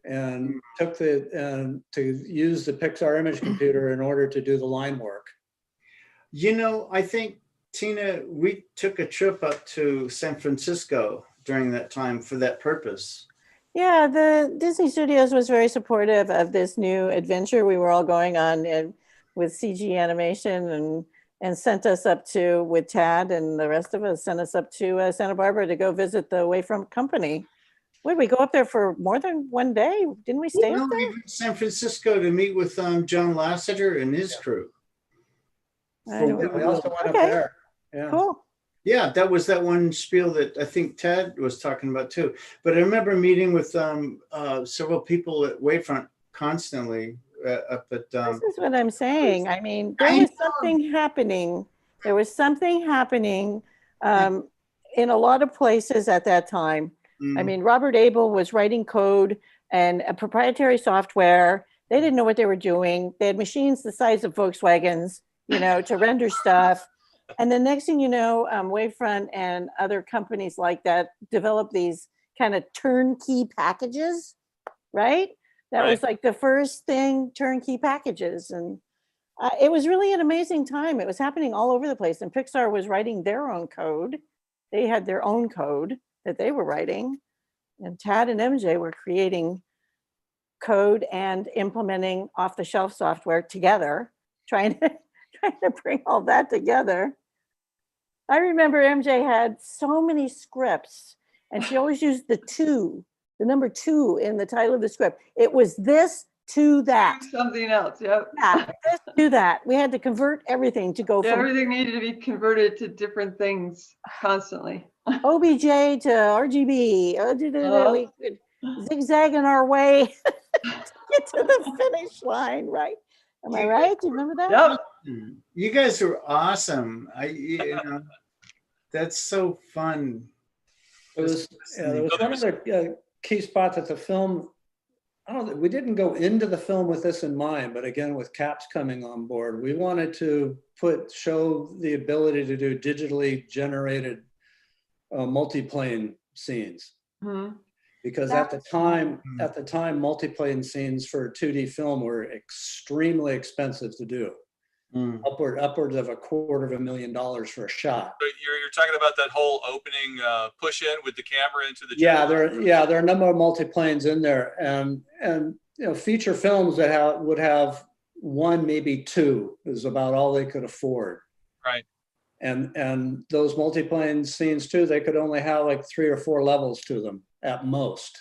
[SPEAKER 7] and to use the Pixar image computer in order to do the line work.
[SPEAKER 2] You know, I think, Tina, we took a trip up to San Francisco during that time for that purpose.
[SPEAKER 6] Yeah, the Disney Studios was very supportive of this new adventure we were all going on with CG animation, and and sent us up to, with Tad and the rest of us, sent us up to Santa Barbara to go visit the Wavefront company. What, did we go up there for more than one day? Didn't we stay
[SPEAKER 2] Well,
[SPEAKER 6] up
[SPEAKER 2] no, we
[SPEAKER 6] there?
[SPEAKER 2] went to San Francisco to meet with John Lasseter and his crew.
[SPEAKER 6] I don't
[SPEAKER 7] Yeah, we also went up
[SPEAKER 6] Okay.
[SPEAKER 7] there. Yeah.
[SPEAKER 6] Cool.
[SPEAKER 2] Yeah, that was that one spiel that I think Ted was talking about too. But I remember meeting with several people at Wavefront constantly up at.
[SPEAKER 6] This is what I'm saying. I mean, there
[SPEAKER 2] I
[SPEAKER 6] was
[SPEAKER 2] know.
[SPEAKER 6] something happening. There was something happening in a lot of places at that time. I mean, Robert Abel was writing code and a proprietary software. They didn't know what they were doing. They had machines the size of Volkswagens, you know, to render stuff. And the next thing you know, Wavefront and other companies like that developed these kind of turnkey packages, right? That was like the first thing, turnkey packages. And it was really an amazing time. It was happening all over the place. And Pixar was writing their own code. They had their own code that they were writing. And Tad and MJ were creating code and implementing off-the-shelf software together, trying to bring all that together. I remember MJ had so many scripts, and she always used the number 2 in the title of the script. It was this to that.
[SPEAKER 8] Something else, yep.
[SPEAKER 6] Yeah, this to that. We had to convert everything to go
[SPEAKER 8] Yeah,
[SPEAKER 6] from
[SPEAKER 8] everything needed to be converted to different things constantly.
[SPEAKER 6] OBJ to RGB. We could zigzag in our way to get to the finish line, right? Am I right? Do you remember that?
[SPEAKER 8] Yep.
[SPEAKER 2] You guys are awesome. That's so fun.
[SPEAKER 7] There was one other key spot that the film, I don't know, we didn't go into the film with this in mind, but again, with CAPS coming on board, we wanted to show the ability to do digitally generated multiplane scenes. Because at the time, multiplane scenes for 2D film were extremely expensive to do. Upwards of $250,000 for a shot.
[SPEAKER 3] But you're talking about that whole opening push in with the camera into the
[SPEAKER 7] there are a number of multiplanes in there, and you know, feature films that would have 1, maybe 2 is about all they could afford.
[SPEAKER 3] Right.
[SPEAKER 7] And those multiplane scenes too, they could only have like 3 or 4 levels to them at most.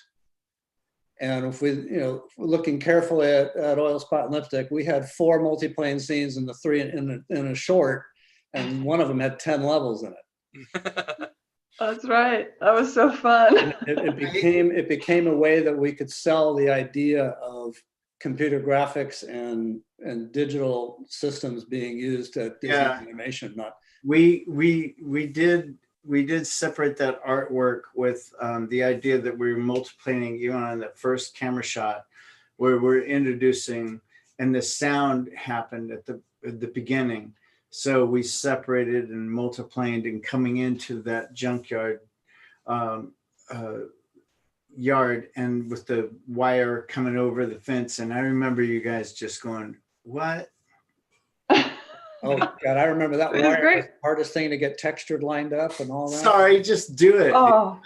[SPEAKER 7] And if we, you know, looking carefully at Oilspot and Lipstick, we had 4 multiplane scenes in the 3 in a short, and one of them had 10 levels in it.
[SPEAKER 8] That's right. That was so fun.
[SPEAKER 7] It became a way that we could sell the idea of computer graphics and digital systems being used at Disney Animation.
[SPEAKER 2] We did separate that artwork with the idea that we were multiplaning even on the first camera shot, where we're introducing, and the sound happened at the beginning. So we separated and multiplaned and coming into that junkyard yard, and with the wire coming over the fence. And I remember you guys just going, "What?"
[SPEAKER 7] Oh God, I remember that wire was the hardest thing to get textured lined up and all that.
[SPEAKER 2] Sorry, just do it.
[SPEAKER 8] Oh,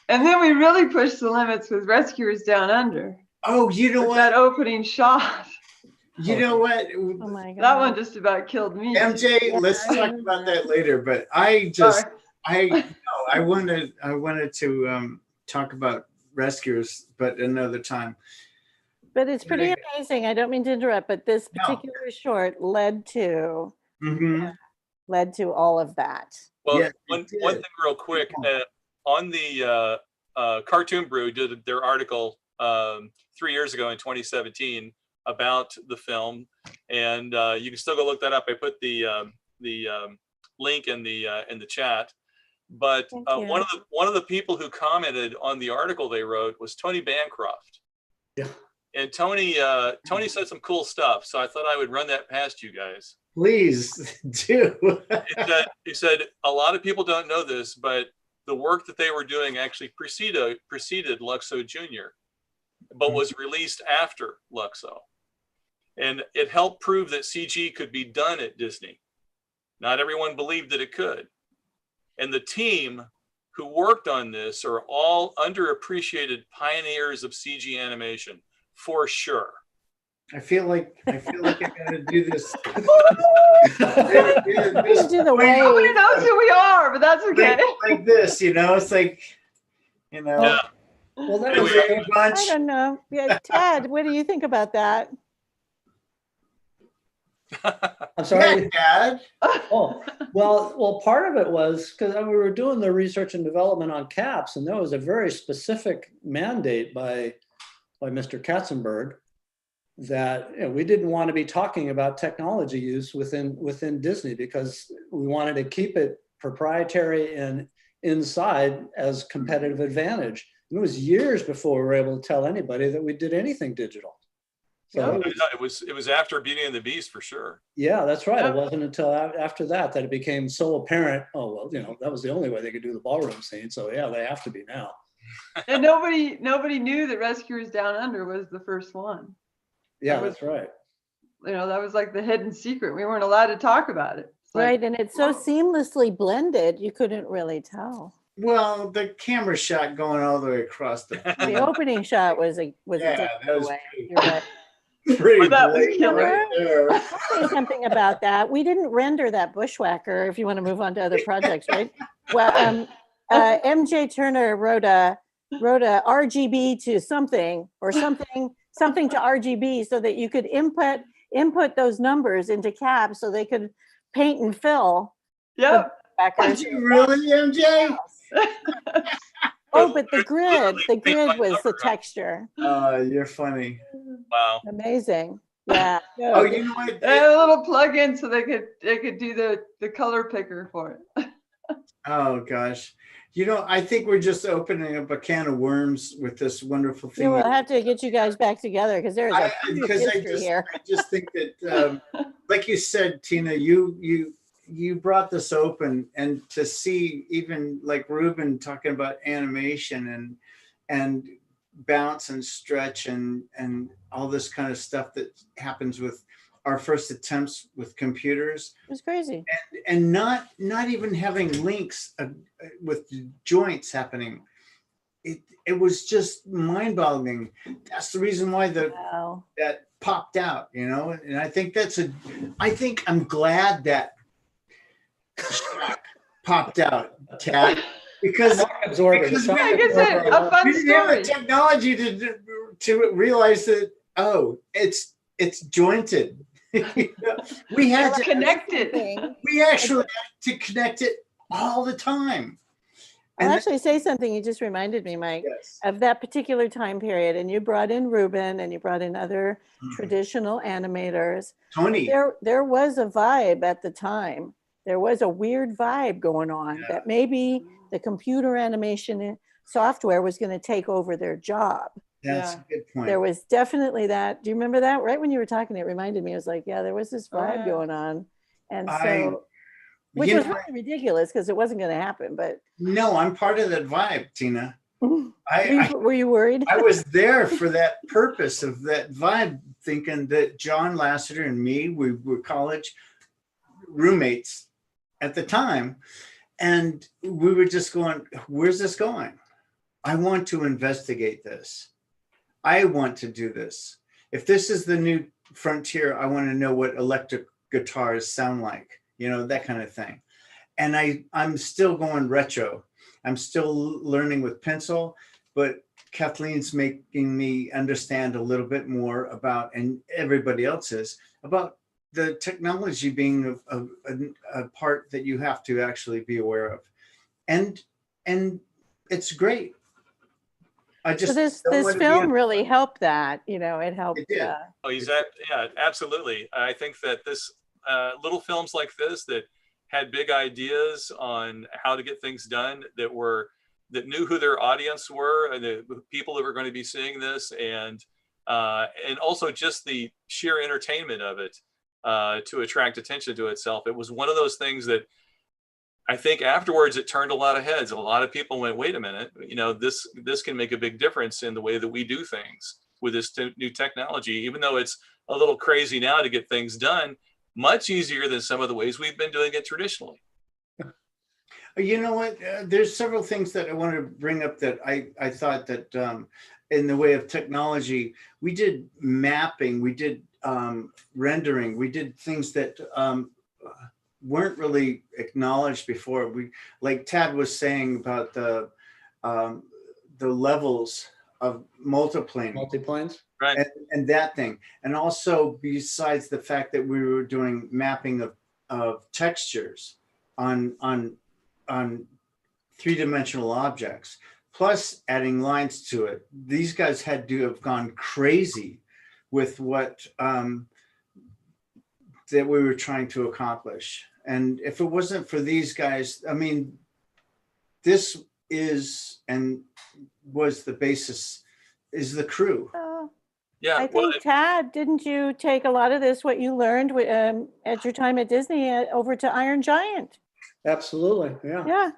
[SPEAKER 8] And then we really pushed the limits with Rescuers Down Under.
[SPEAKER 2] Oh, you know what?
[SPEAKER 8] That opening shot.
[SPEAKER 2] You know what?
[SPEAKER 6] Oh my God.
[SPEAKER 8] That one just about killed me.
[SPEAKER 2] MJ, let's talk about that later. But I wanted to talk about Rescuers, but another time.
[SPEAKER 6] But it's pretty amazing. I don't mean to interrupt, but this particular short led to all of that.
[SPEAKER 3] Well, one thing real quick, on the Cartoon Brew did their article 3 years ago in 2017 about the film, and you can still go look that up. I put the link in the chat. But one of the people who commented on the article they wrote was Tony Bancroft.
[SPEAKER 2] Yeah.
[SPEAKER 3] And Tony said some cool stuff, so I thought I would run that past you guys.
[SPEAKER 2] Please do.
[SPEAKER 3] He said a lot of people don't know this, but the work that they were doing actually preceded Luxo Jr., but was released after Luxo. And it helped prove that CG could be done at Disney. Not everyone believed that it could. And the team who worked on this are all underappreciated pioneers of CG animation, for sure.
[SPEAKER 2] I feel like I gotta do this.
[SPEAKER 6] Please do the
[SPEAKER 2] Wait,
[SPEAKER 8] Nobody
[SPEAKER 6] wave.
[SPEAKER 8] knows who we are, but that's okay.
[SPEAKER 2] like this, it's like,
[SPEAKER 3] Yeah.
[SPEAKER 7] Well, that
[SPEAKER 3] There
[SPEAKER 7] was,
[SPEAKER 3] we are.
[SPEAKER 2] Brady Bunch.
[SPEAKER 6] I don't know. Yeah, Ted, what do you think about that?
[SPEAKER 7] I'm sorry.
[SPEAKER 2] Yeah, Dad.
[SPEAKER 7] Oh, well, part of it was because we were doing the research and development on caps, and there was a very specific mandate by Mr. Katzenberg that we didn't want to be talking about technology use within Disney because we wanted to keep it proprietary and inside as competitive advantage. And it was years before we were able to tell anybody that we did anything digital. So
[SPEAKER 3] it was after Beauty and the Beast for sure.
[SPEAKER 7] yeah, that's right.
[SPEAKER 8] Yeah.
[SPEAKER 7] It wasn't until after that it became so apparent. Oh, well, that was the only way they could do the ballroom scene. So yeah, they have to be now.
[SPEAKER 8] And nobody knew that Rescuers Down Under was the first one.
[SPEAKER 7] Yeah, that's right.
[SPEAKER 8] That was like the hidden secret. We weren't allowed to talk about it. It's like,
[SPEAKER 6] Right, and it's so seamlessly blended, you couldn't really tell.
[SPEAKER 2] Well, the camera shot going all the way across the.
[SPEAKER 6] The opening shot was a
[SPEAKER 2] Yeah, that was
[SPEAKER 6] takeaway.
[SPEAKER 2] pretty-
[SPEAKER 6] You're right.
[SPEAKER 2] Pretty
[SPEAKER 8] That was
[SPEAKER 2] blatant
[SPEAKER 8] killer.
[SPEAKER 2] right there.
[SPEAKER 6] I'll say something about that. We didn't render that bushwhacker. If you want to move on to other projects, right? Well, MJ Turner wrote a RGB to something or something to RGB so that you could input those numbers into caps so they could paint and fill
[SPEAKER 8] Yep.
[SPEAKER 2] Did you really, MJ?
[SPEAKER 6] Oh, but the grid was the texture.
[SPEAKER 2] You're funny.
[SPEAKER 3] Wow.
[SPEAKER 6] Amazing. Yeah.
[SPEAKER 2] Oh, you know what?
[SPEAKER 8] They had a little plug-in so they could do the color picker for it.
[SPEAKER 2] Oh gosh. I think we're just opening up a can of worms with this wonderful
[SPEAKER 6] Yeah,
[SPEAKER 2] thing.
[SPEAKER 6] we'll have to get you guys back together because there's a huge history here.
[SPEAKER 2] I just think that, like you said, Tina, you brought this open, and to see even like Ruben talking about animation and bounce and stretch and all this kind of stuff that happens with our first attempts with computers.
[SPEAKER 6] It was crazy.
[SPEAKER 2] And not even having links with joints happening. It was just mind-boggling. That's the reason why
[SPEAKER 6] Wow.
[SPEAKER 2] that popped out, and I think I'm glad that Shaq popped out, Tad, because
[SPEAKER 8] Like I said, a fun
[SPEAKER 2] we didn't have the
[SPEAKER 8] story.
[SPEAKER 2] technology to realize that, it's jointed. We had
[SPEAKER 8] It's
[SPEAKER 2] to
[SPEAKER 8] connected.
[SPEAKER 2] we actually had to connect it all the time.
[SPEAKER 6] I'll
[SPEAKER 2] And
[SPEAKER 6] actually say something. You just reminded me, Mike,
[SPEAKER 2] yes.
[SPEAKER 6] of that particular time period. And you brought in Ruben and you brought in other traditional animators.
[SPEAKER 2] Tony.
[SPEAKER 6] There was a vibe at the time. There was a weird vibe going on that maybe the computer animation software was going to take over their job.
[SPEAKER 2] That's a good point.
[SPEAKER 6] There was definitely that. Do you remember that? Right when you were talking, it reminded me. It was like, yeah, there was this vibe
[SPEAKER 8] yeah.
[SPEAKER 6] going on. And so, which
[SPEAKER 2] you
[SPEAKER 6] was
[SPEAKER 2] know,
[SPEAKER 6] really ridiculous because it wasn't going to happen. But
[SPEAKER 2] no, I'm part of that vibe, Tina.
[SPEAKER 6] were you worried?
[SPEAKER 2] I was there for that purpose of that vibe, thinking that John Lasseter and me, we were college roommates at the time. And we were just going, where's this going? I want to investigate this. I want to do this. If this is the new frontier, I want to know what electric guitars sound like, that kind of thing. And I'm still going retro. I'm still learning with pencil, but Kathleen's making me understand a little bit more about, and everybody else is, about the technology being a part that you have to actually be aware of. And it's great.
[SPEAKER 6] So this film really helped that, it helped.
[SPEAKER 2] It did.
[SPEAKER 3] Yeah, absolutely. I think that this little films like this that had big ideas on how to get things done, that knew who their audience were and the people that were going to be seeing this, and also just the sheer entertainment of it to attract attention to itself. It was one of those things that I think afterwards it turned a lot of heads. A lot of people went, wait a minute, this can make a big difference in the way that we do things with this new technology, even though it's a little crazy now to get things done, much easier than some of the ways we've been doing it traditionally.
[SPEAKER 2] You know what? There's several things that I want to bring up that I thought that in the way of technology. We did mapping, we did rendering, we did things that weren't really acknowledged before. We, like Tad was saying about the levels of multiplaning.
[SPEAKER 7] Multiplanes.
[SPEAKER 3] Right.
[SPEAKER 2] And that thing. And also, besides the fact that we were doing mapping of textures on three-dimensional objects, plus adding lines to it. These guys had to have gone crazy with what that we were trying to accomplish. And if it wasn't for these guys, I mean, this is and was the basis, is the crew.
[SPEAKER 3] Yeah.
[SPEAKER 6] I think, Tad, didn't you take a lot of this, what you learned at your time at Disney, over to Iron Giant?
[SPEAKER 7] Absolutely, yeah.
[SPEAKER 6] Yeah.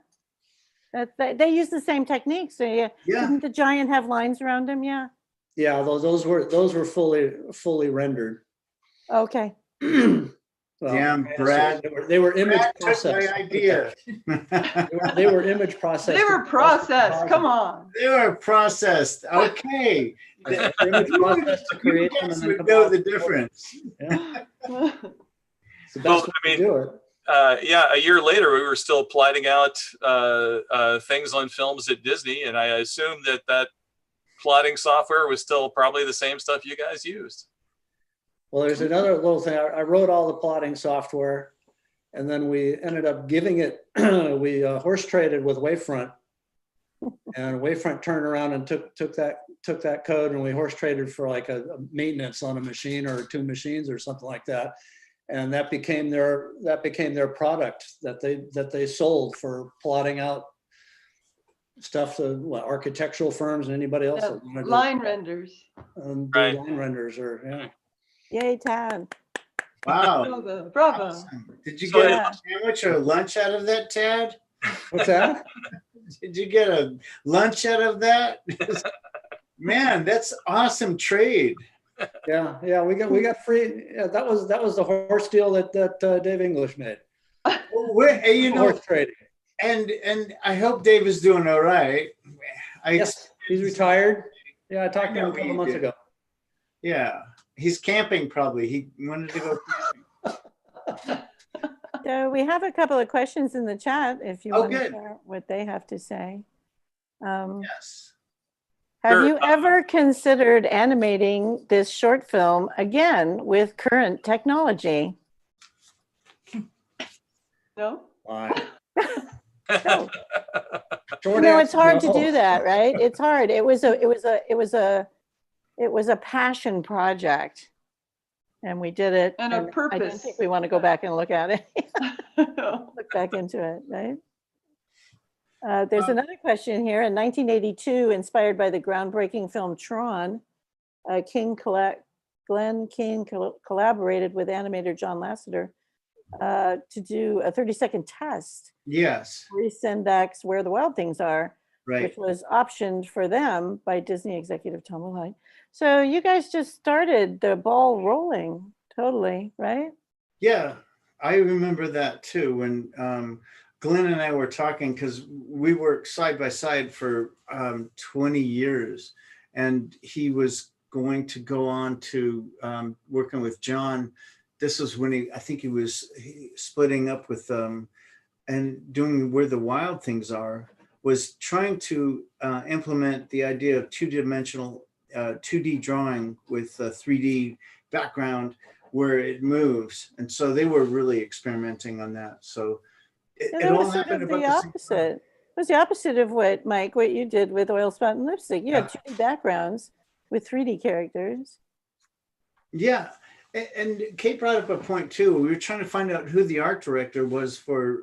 [SPEAKER 6] They use the same techniques. So yeah. Didn't the giant have lines around him? Yeah.
[SPEAKER 7] Yeah, those were fully rendered.
[SPEAKER 6] Okay.
[SPEAKER 7] Well,
[SPEAKER 2] Damn, Brad.
[SPEAKER 7] They were image
[SPEAKER 2] Brad took
[SPEAKER 7] processed.
[SPEAKER 2] my idea.
[SPEAKER 7] They were image processed.
[SPEAKER 8] They were processed. Come on.
[SPEAKER 2] They were processed. Okay.
[SPEAKER 7] They were image processed to create them and then
[SPEAKER 2] You know the difference.
[SPEAKER 7] Yeah. It's the
[SPEAKER 3] Well,
[SPEAKER 7] best way
[SPEAKER 3] I mean,
[SPEAKER 7] to do it.
[SPEAKER 3] Yeah, a year later, we were still plotting out things on films at Disney, and I assume that plotting software was still probably the same stuff you guys used.
[SPEAKER 7] Well, there's another little thing. I wrote all the plotting software, and then we ended up giving it. We horse traded with Wavefront, and Wavefront turned around and took that code, and we horse traded for like a maintenance on a machine or 2 machines or something like that, and that became their product that they sold for plotting out stuff to architectural firms and anybody else that wanted
[SPEAKER 8] Line renders.
[SPEAKER 7] do
[SPEAKER 3] Right.
[SPEAKER 7] line renders or yeah.
[SPEAKER 6] Yay, Tad.
[SPEAKER 2] Wow.
[SPEAKER 8] Bravo.
[SPEAKER 2] Awesome. Did you
[SPEAKER 3] So
[SPEAKER 2] get
[SPEAKER 6] yeah.
[SPEAKER 2] a sandwich or lunch out of that, Tad?
[SPEAKER 7] What's that?
[SPEAKER 2] Did you get a lunch out of that? Man, that's awesome trade.
[SPEAKER 7] Yeah, we got free. Yeah, that was the horse deal that Dave English made.
[SPEAKER 2] Hey, you know,
[SPEAKER 7] Horse trading.
[SPEAKER 2] and I hope Dave is doing all right.
[SPEAKER 7] Yes, he's retired. Yeah, I talked to him a
[SPEAKER 2] know
[SPEAKER 7] couple
[SPEAKER 2] he
[SPEAKER 7] months
[SPEAKER 2] did.
[SPEAKER 7] ago.
[SPEAKER 2] Yeah, he's camping probably. He wanted to go camping.
[SPEAKER 6] So we have a couple of questions in the chat if you
[SPEAKER 2] Oh,
[SPEAKER 6] want to
[SPEAKER 2] good.
[SPEAKER 6] share what they have to say.
[SPEAKER 2] Yes.
[SPEAKER 6] Have
[SPEAKER 3] Sure.
[SPEAKER 6] you ever considered animating this short film again with current technology?
[SPEAKER 8] No?
[SPEAKER 7] Why?
[SPEAKER 6] No.
[SPEAKER 7] Short
[SPEAKER 6] No, it's
[SPEAKER 7] answer,
[SPEAKER 6] hard to
[SPEAKER 7] no.
[SPEAKER 6] do that, right? It's hard. It was a passion project, and we did it.
[SPEAKER 8] And a
[SPEAKER 6] I don't
[SPEAKER 8] purpose.
[SPEAKER 6] think we want to go back and look at it.
[SPEAKER 8] No.
[SPEAKER 6] Look back into it, right? There's another question here. In 1982, inspired by the groundbreaking film Tron, Glenn King collaborated with animator John Lasseter to do a 30-second test.
[SPEAKER 2] Yes.
[SPEAKER 6] Sendak Where the Wild Things Are,
[SPEAKER 2] Right.
[SPEAKER 6] which was optioned for them by Disney executive Tom Lehigh. So you guys just started the ball rolling, totally, right?
[SPEAKER 2] Yeah, I remember that too when Glenn and I were talking because we worked side by side for 20 years, and he was going to go on to working with John. This was when I think he was splitting up with and doing Where the Wild Things Are, was trying to implement the idea of two-dimensional 2D drawing with a 3D background where it moves. And so they were really experimenting on that. So it all
[SPEAKER 6] was sort
[SPEAKER 2] happened
[SPEAKER 6] of
[SPEAKER 2] about
[SPEAKER 6] the
[SPEAKER 2] the same time.
[SPEAKER 6] opposite. It was the opposite of what, Mike, what you did with Oilspot and Lipstick. You had 2D backgrounds with 3D characters.
[SPEAKER 2] Yeah. And Kate brought up a point too. We were trying to find out who the art director was for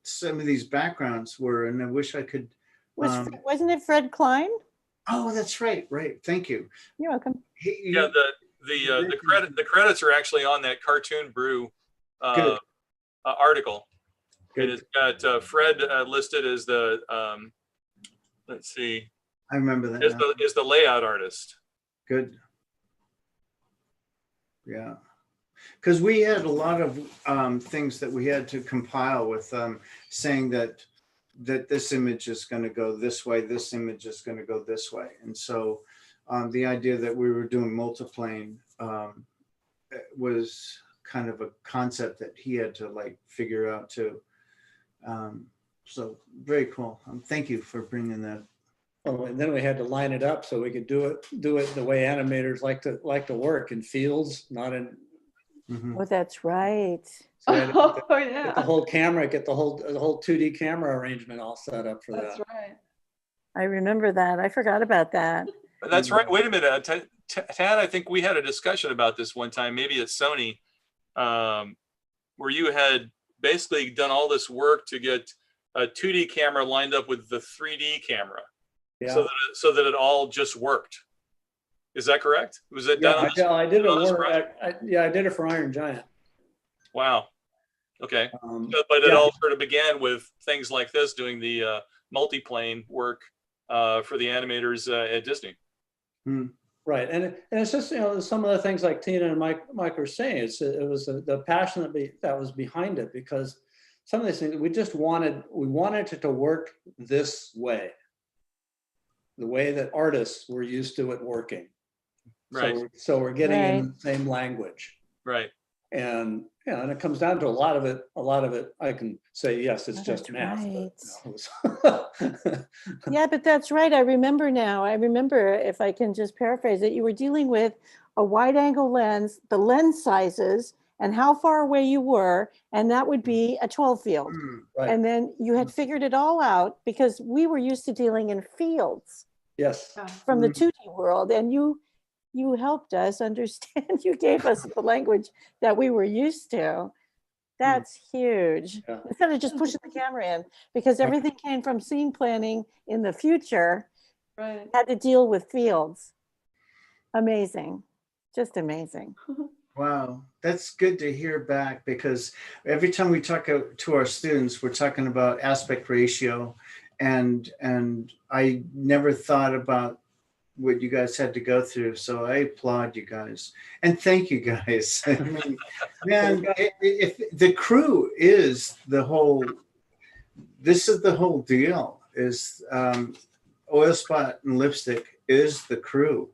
[SPEAKER 2] some of these backgrounds were, and I wish I could.
[SPEAKER 6] Wasn't it Fred Klein?
[SPEAKER 2] Oh, that's right. Right. Thank you.
[SPEAKER 6] You're welcome.
[SPEAKER 3] Yeah, the credits are actually on that Cartoon Brew article.
[SPEAKER 2] Good.
[SPEAKER 3] And it's got Fred listed as the let's see,
[SPEAKER 2] I remember that.
[SPEAKER 3] is the layout artist.
[SPEAKER 2] Good. Yeah, because we had a lot of things that we had to compile with saying that that this image is going to go this way, this image is going to go this way. And so the idea that we were doing multiplane was kind of a concept that he had to like figure out too. So very cool. Thank you for bringing that.
[SPEAKER 7] Oh, and then we had to line it up so we could do it the way animators like to work, in fields, not in.
[SPEAKER 2] Mhm.
[SPEAKER 6] Oh, that's right.
[SPEAKER 7] So we had to
[SPEAKER 8] Oh,
[SPEAKER 7] get
[SPEAKER 8] yeah.
[SPEAKER 7] the whole camera, get the whole 2D camera arrangement all set up for
[SPEAKER 8] That's
[SPEAKER 7] that.
[SPEAKER 8] right.
[SPEAKER 6] I remember that. I forgot about that.
[SPEAKER 3] That's right. Wait a minute. Tad, I think we had a discussion about this one time, maybe at Sony, where you had basically done all this work to get a 2D camera lined up with the 3D camera,
[SPEAKER 7] Yeah.
[SPEAKER 3] so that it all just worked. Is that correct? Was it
[SPEAKER 7] Yeah,
[SPEAKER 3] done? On this,
[SPEAKER 7] I did
[SPEAKER 3] on this
[SPEAKER 7] it.
[SPEAKER 3] project?
[SPEAKER 7] I did it for Iron Giant.
[SPEAKER 3] Wow. Okay. But it
[SPEAKER 7] yeah.
[SPEAKER 3] all sort of began with things like this, doing the multiplane work for the animators at Disney.
[SPEAKER 7] Right, and it's just, you know, some of the things like Tina and Mike were saying. It was the passion that was behind it, because some of these things we wanted it to work this way, the way that artists were used to it working.
[SPEAKER 3] Right.
[SPEAKER 7] So we're getting
[SPEAKER 6] Right.
[SPEAKER 7] in the same language.
[SPEAKER 3] Right.
[SPEAKER 7] And yeah, and it comes down to a lot of it. I can say, yes, it's
[SPEAKER 6] Oh,
[SPEAKER 7] just
[SPEAKER 6] that's
[SPEAKER 7] math.
[SPEAKER 6] right.
[SPEAKER 7] But, you know,
[SPEAKER 6] Yeah, but that's right. I remember now. I remember, if I can just paraphrase it, you were dealing with a wide angle lens, the lens sizes, and how far away you were, and that would be a 12 field.
[SPEAKER 7] right.
[SPEAKER 6] And then you had figured it all out, because we were used to dealing in fields
[SPEAKER 7] Yes.
[SPEAKER 6] from the 2D world, and you helped us understand. You gave us the language that we were used to. That's huge.
[SPEAKER 7] Yeah.
[SPEAKER 6] Instead of just pushing the camera in, because everything came from scene planning in the future,
[SPEAKER 8] Right.
[SPEAKER 6] had to deal with fields. Amazing. Just amazing.
[SPEAKER 2] Wow, that's good to hear back, because every time we talk to our students, we're talking about aspect ratio, and I never thought about what you guys had to go through. So I applaud you guys and thank you guys. I mean, man, if the crew is the whole, this is the whole deal, is Oilspot and Lipstick is the crew.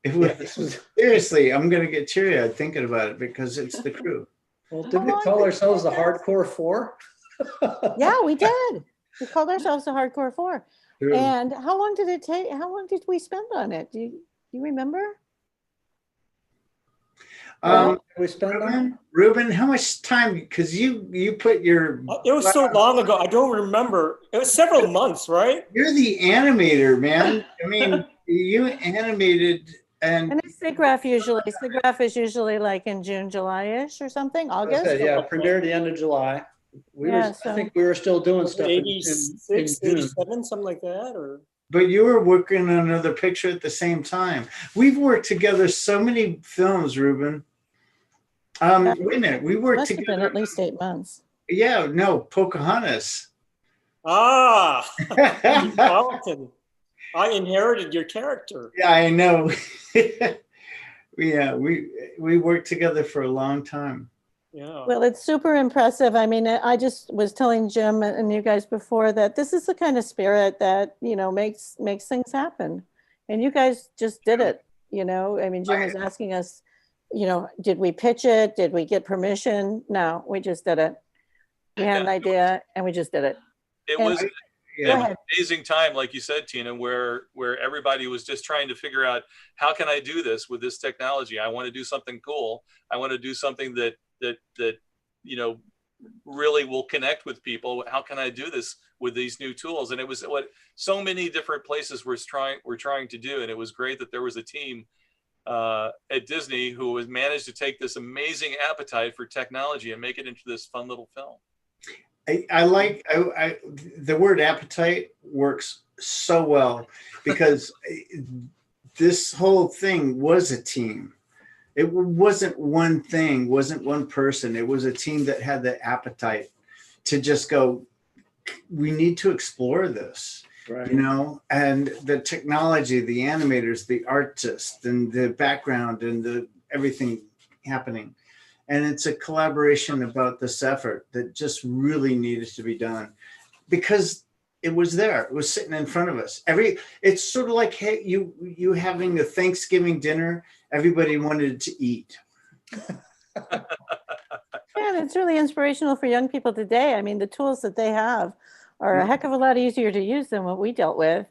[SPEAKER 2] Seriously, I'm gonna get teary-eyed thinking about it, because it's the crew.
[SPEAKER 7] Well, did we call ourselves the Hardcore Four?
[SPEAKER 6] Yeah, we did. We called ourselves the Hardcore Four.
[SPEAKER 2] True.
[SPEAKER 6] And how long did it take? How long did we spend on it? Do you remember?
[SPEAKER 7] We spent on
[SPEAKER 2] Ruben, how much time? Because you put your.
[SPEAKER 9] It was so long ago. I don't remember. It was several months, right?
[SPEAKER 2] You're the animator, man. I mean, you animated
[SPEAKER 6] And it's SIGGRAPH usually. SIGGRAPH is usually like in June, July-ish or something, August.
[SPEAKER 7] yeah, premiered the end of July. I think we were still doing stuff in
[SPEAKER 9] 86,
[SPEAKER 7] June.
[SPEAKER 9] 87, something like that, or.
[SPEAKER 2] But you were working on another picture at the same time. We've worked together so many films, Ruben. Wait a minute, we worked
[SPEAKER 6] Must have
[SPEAKER 2] together.
[SPEAKER 6] been at least 8 months.
[SPEAKER 2] Yeah, no, Pocahontas.
[SPEAKER 9] Ah, Carlton. I inherited your character.
[SPEAKER 2] Yeah, I know. Yeah, we worked together for a long time.
[SPEAKER 9] Yeah.
[SPEAKER 6] Well, it's super impressive. I mean, I just was telling Jim and you guys before that this is the kind of spirit that, you know, makes things happen. And you guys just did it, you know. I mean, Jim was asking us, you know, did we pitch it? Did we get permission? No, we just did it. We had an idea and we just did it.
[SPEAKER 3] It
[SPEAKER 6] And-
[SPEAKER 3] was
[SPEAKER 2] Yeah.
[SPEAKER 3] an amazing time, like you said, Tina, where everybody was just trying to figure out, how can I do this with this technology? I want to do something cool. I want to do something that you know, really will connect with people. How can I do this with these new tools? And it was what so many different places were trying to do. And it was great that there was a team at Disney who has managed to take this amazing appetite for technology and make it into this fun little film.
[SPEAKER 2] I like the word appetite works so well, because this whole thing was a team. It wasn't one thing, wasn't one person. It was a team that had the appetite to just go, we need to explore this,
[SPEAKER 7] Right.
[SPEAKER 2] you know, and the technology, the animators, the artists, and the background, and the everything happening. And it's a collaboration about this effort that just really needed to be done. because it was there. It was sitting in front of us. It's sort of like, hey, you having a Thanksgiving dinner. Everybody wanted to eat.
[SPEAKER 6] Yeah, and it's really inspirational for young people today. I mean, the tools that they have are a heck of a lot easier to use than what we dealt with.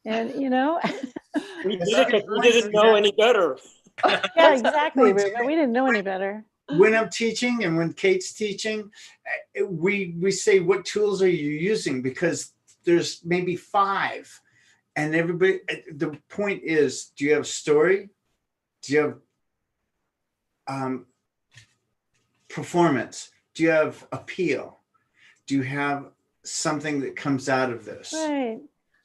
[SPEAKER 6] And,
[SPEAKER 9] We did it because we didn't know any better.
[SPEAKER 6] yeah, exactly. We didn't know any better.
[SPEAKER 2] When I'm teaching and when Kate's teaching, we say, what tools are you using? Because there's maybe 5. And everybody, the point is, do you have story? Do you have performance? Do you have appeal? Do you have something that comes out of this?
[SPEAKER 6] Right.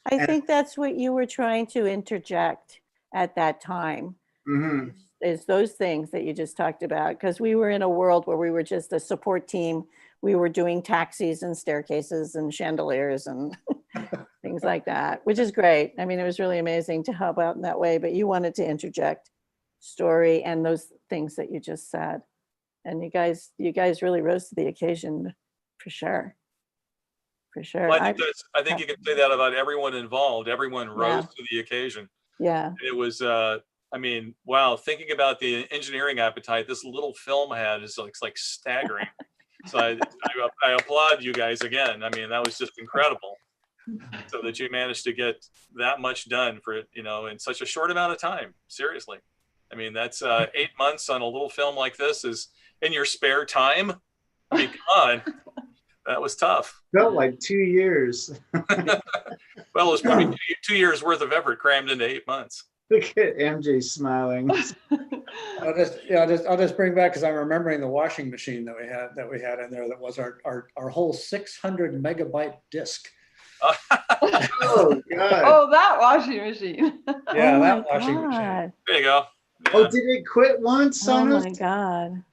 [SPEAKER 6] I think that's what you were trying to interject at that time.
[SPEAKER 2] Mm-hmm.
[SPEAKER 6] Is those things that you just talked about, because we were in a world where we were just a support team. We were doing taxis and staircases and chandeliers and things like that, which is great. I mean, it was really amazing to help out in that way, but you wanted to interject story and those things that you just said. And you guys really rose to the occasion for sure. For sure.
[SPEAKER 3] Well, I think you can say that about everyone involved. Everyone rose to the occasion.
[SPEAKER 6] Yeah.
[SPEAKER 3] It was, I mean, wow, thinking about the engineering appetite this little film had is like staggering. So I applaud you guys again. I mean, that was just incredible. So that you managed to get that much done for, in such a short amount of time. Seriously. I mean, that's 8 months on a little film like this is in your spare time. I mean, come on. That was tough.
[SPEAKER 2] Felt like 2 years.
[SPEAKER 3] Well, it was probably 2 years worth of effort crammed into 8 months.
[SPEAKER 2] Look at MJ smiling.
[SPEAKER 7] I'll just bring back, because I'm remembering the washing machine that we had in there. That was our whole 600 megabyte disk.
[SPEAKER 2] Oh God!
[SPEAKER 8] Oh, that washing machine.
[SPEAKER 7] Yeah,
[SPEAKER 6] Oh
[SPEAKER 7] that
[SPEAKER 6] my
[SPEAKER 7] washing
[SPEAKER 6] God.
[SPEAKER 7] machine.
[SPEAKER 3] There you go. Yeah.
[SPEAKER 2] Oh, did it quit once
[SPEAKER 6] Oh
[SPEAKER 2] on us?
[SPEAKER 6] my God.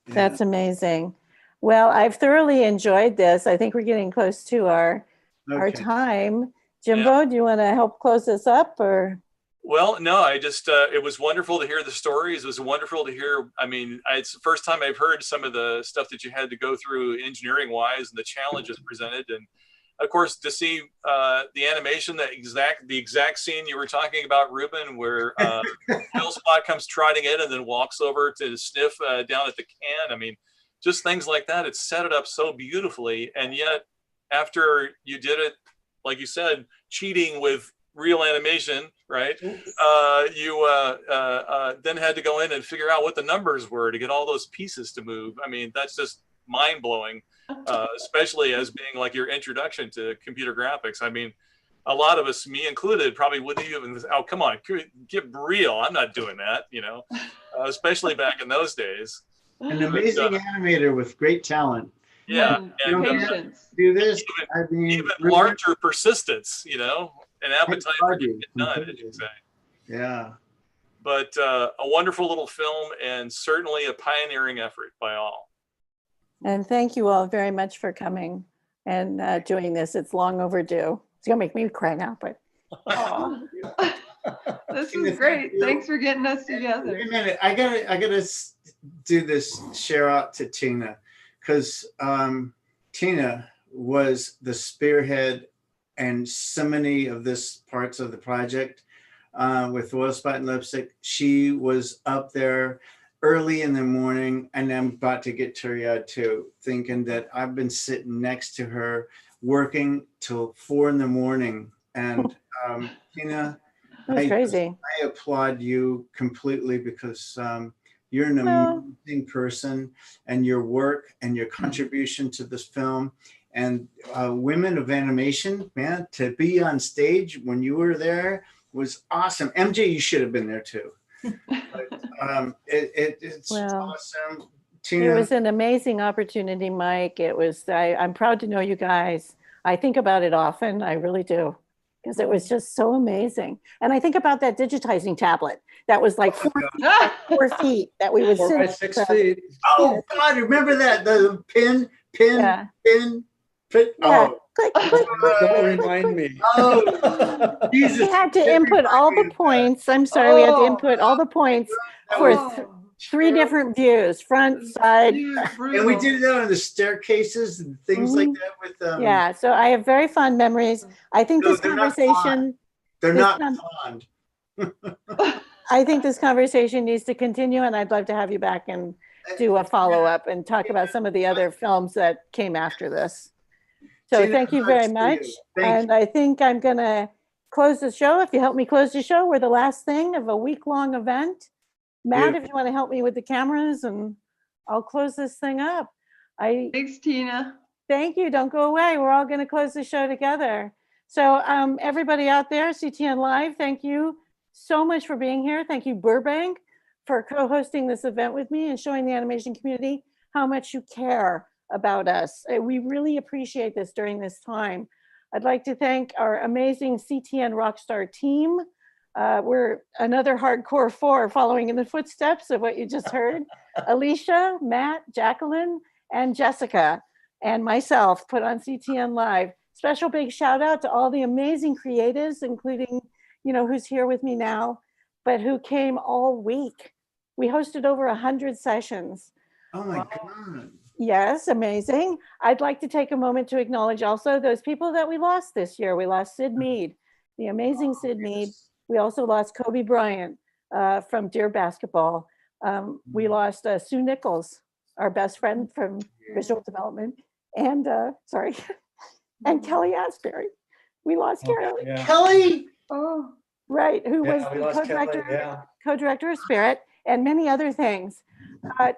[SPEAKER 7] Yeah.
[SPEAKER 6] That's amazing. Well, I've thoroughly enjoyed this. I think we're getting close to our
[SPEAKER 2] Okay.
[SPEAKER 6] time. Jimbo, do you want to help close this up, or?
[SPEAKER 3] Well, no, I just, it was wonderful to hear the stories. It was wonderful to hear. I mean, it's the first time I've heard some of the stuff that you had to go through engineering wise and the challenges presented. And of course, to see the animation, the exact scene you were talking about, Ruben, where Oilspot comes trotting in and then walks over to sniff down at the can. I mean, just things like that. It set it up so beautifully. And yet, after you did it, like you said, cheating with real animation, right? You then had to go in and figure out what the numbers were to get all those pieces to move. I mean, that's just mind blowing, especially as being like your introduction to computer graphics. I mean, a lot of us, me included, probably wouldn't even, oh, come on, get real. I'm not doing that, especially back in those days.
[SPEAKER 2] An amazing animator with great talent.
[SPEAKER 3] Yeah.
[SPEAKER 8] And
[SPEAKER 3] And
[SPEAKER 8] patience.
[SPEAKER 2] Do this. I mean,
[SPEAKER 3] even
[SPEAKER 2] Ruben,
[SPEAKER 3] larger persistence, an appetite for getting it done, as you say.
[SPEAKER 2] Yeah.
[SPEAKER 3] But a wonderful little film and certainly a pioneering effort by all.
[SPEAKER 6] And thank you all very much for coming and doing this. It's long overdue. It's gonna make me cry now, but.
[SPEAKER 8] This is great. Thanks for getting us together.
[SPEAKER 2] Wait a minute. I gotta do this share out to Tina, because Tina was the spearhead and so many of this parts of the project with Oilspot and Lipstick. She was up there early in the morning, and I'm about to get teary-eyed too, thinking that I've been sitting next to her working till 4 a.m. And Tina,
[SPEAKER 6] That's crazy.
[SPEAKER 2] I applaud you completely, because you're an amazing person, and your work and your contribution to this film. And Women of Animation, man, to be on stage when you were there was awesome. MJ, you should have been there too. But, it's awesome. Tina.
[SPEAKER 6] It was an amazing opportunity, Mike. It was, I'm proud to know you guys. I think about it often, I really do, because it was just so amazing. And I think about that digitizing tablet that was like 4 feet that we would
[SPEAKER 7] 4 by
[SPEAKER 6] sit.
[SPEAKER 7] 6 feet.
[SPEAKER 2] Oh God, remember that? The pin.
[SPEAKER 6] Yeah.
[SPEAKER 2] Oh,
[SPEAKER 6] Click, click, click,
[SPEAKER 7] Don't
[SPEAKER 6] click,
[SPEAKER 7] remind me.
[SPEAKER 2] oh, Jesus.
[SPEAKER 6] We had to input all the points. I'm sorry, we had to input all the points for 3 different views, front, side.
[SPEAKER 2] And we did that on the staircases and things like that with
[SPEAKER 6] Yeah, so I have very fond memories. I think
[SPEAKER 2] No,
[SPEAKER 6] this
[SPEAKER 2] they're not
[SPEAKER 6] conversation,
[SPEAKER 2] they're
[SPEAKER 6] this
[SPEAKER 2] not
[SPEAKER 6] con-
[SPEAKER 2] fond.
[SPEAKER 6] I think this conversation needs to continue, and I'd love to have you back and do a follow-up and talk about some of the other films that came after this. So
[SPEAKER 2] Tina,
[SPEAKER 6] thank you
[SPEAKER 2] nice
[SPEAKER 6] very
[SPEAKER 2] to
[SPEAKER 6] much.
[SPEAKER 2] you. Thank
[SPEAKER 6] And I think I'm gonna close the show. If you help me close the show, we're the last thing of a week-long event. Matt, if you want to help me with the cameras, and I'll close this thing up.
[SPEAKER 8] Thanks, Tina.
[SPEAKER 6] Thank you. Don't go away. We're all going to close the show together. So everybody out there, CTN Live, thank you so much for being here. Thank you, Burbank, for co-hosting this event with me and showing the animation community how much you care about us. We really appreciate this during this time. I'd like to thank our amazing CTN Rockstar team. We're another hardcore 4 following in the footsteps of what you just heard. Alicia, Matt, Jacqueline, and Jessica, and myself put on CTN Live. Special big shout out to all the amazing creatives, including, who's here with me now, but who came all week. We hosted over 100 sessions.
[SPEAKER 2] Oh my God.
[SPEAKER 6] Yes, amazing. I'd like to take a moment to acknowledge also those people that we lost this year. We lost Sid Mead, the amazing Sid Mead. We also lost Kobe Bryant from Deer Basketball. We lost Sue Nichols, our best friend from visual development, and and Kelly Asbury. We lost Kelly.
[SPEAKER 7] Yeah.
[SPEAKER 2] Kelly.
[SPEAKER 8] Oh,
[SPEAKER 6] Right, who was
[SPEAKER 7] Yeah, we
[SPEAKER 6] the
[SPEAKER 7] lost Kelly,
[SPEAKER 6] co-director of Spirit, and many other things.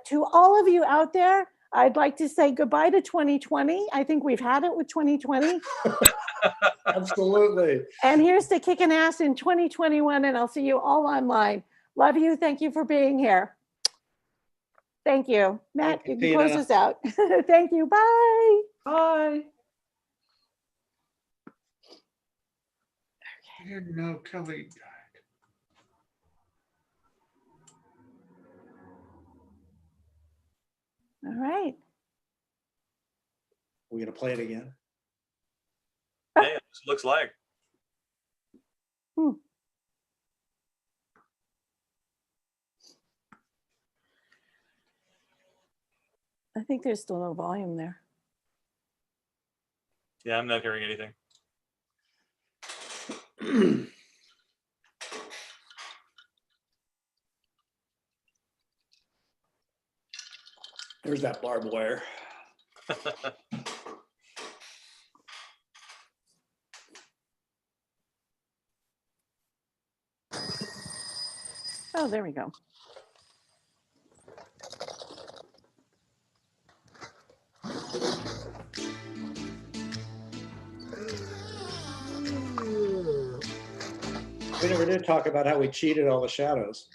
[SPEAKER 6] To all of you out there, I'd like to say goodbye to 2020. I think we've had it with 2020.
[SPEAKER 7] Absolutely.
[SPEAKER 6] And here's to kicking ass in 2021, and I'll see you all online. Love you. Thank you for being here. Thank you. Matt,
[SPEAKER 7] Thank
[SPEAKER 6] you
[SPEAKER 7] you,
[SPEAKER 6] can close
[SPEAKER 7] Tina.
[SPEAKER 6] us out. Thank you. Bye.
[SPEAKER 8] bye.
[SPEAKER 2] I didn't know Kelly died.
[SPEAKER 6] All right.
[SPEAKER 7] We're gonna play it again.
[SPEAKER 3] Yeah, it looks like.
[SPEAKER 6] I think there's still no volume there.
[SPEAKER 3] Yeah, I'm not hearing anything.
[SPEAKER 7] There's that barbed wire.
[SPEAKER 6] Oh, there we go.
[SPEAKER 7] We never did talk about how we cheated all the shadows.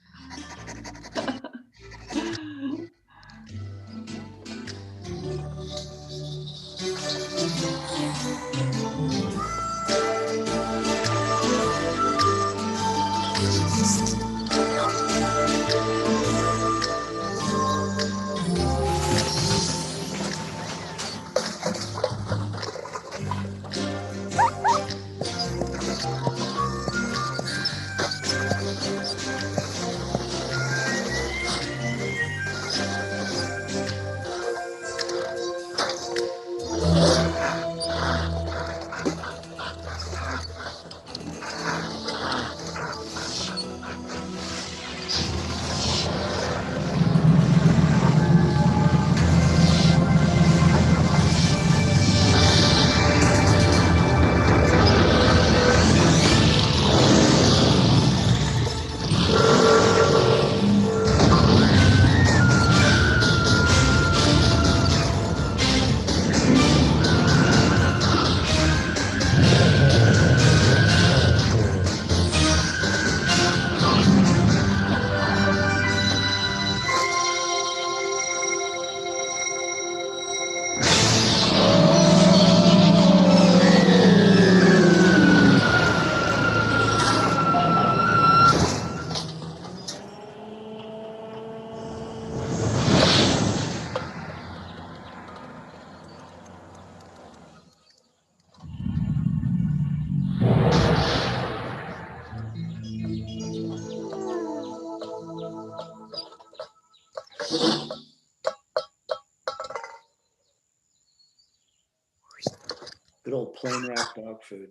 [SPEAKER 7] Good old plain rack dog food.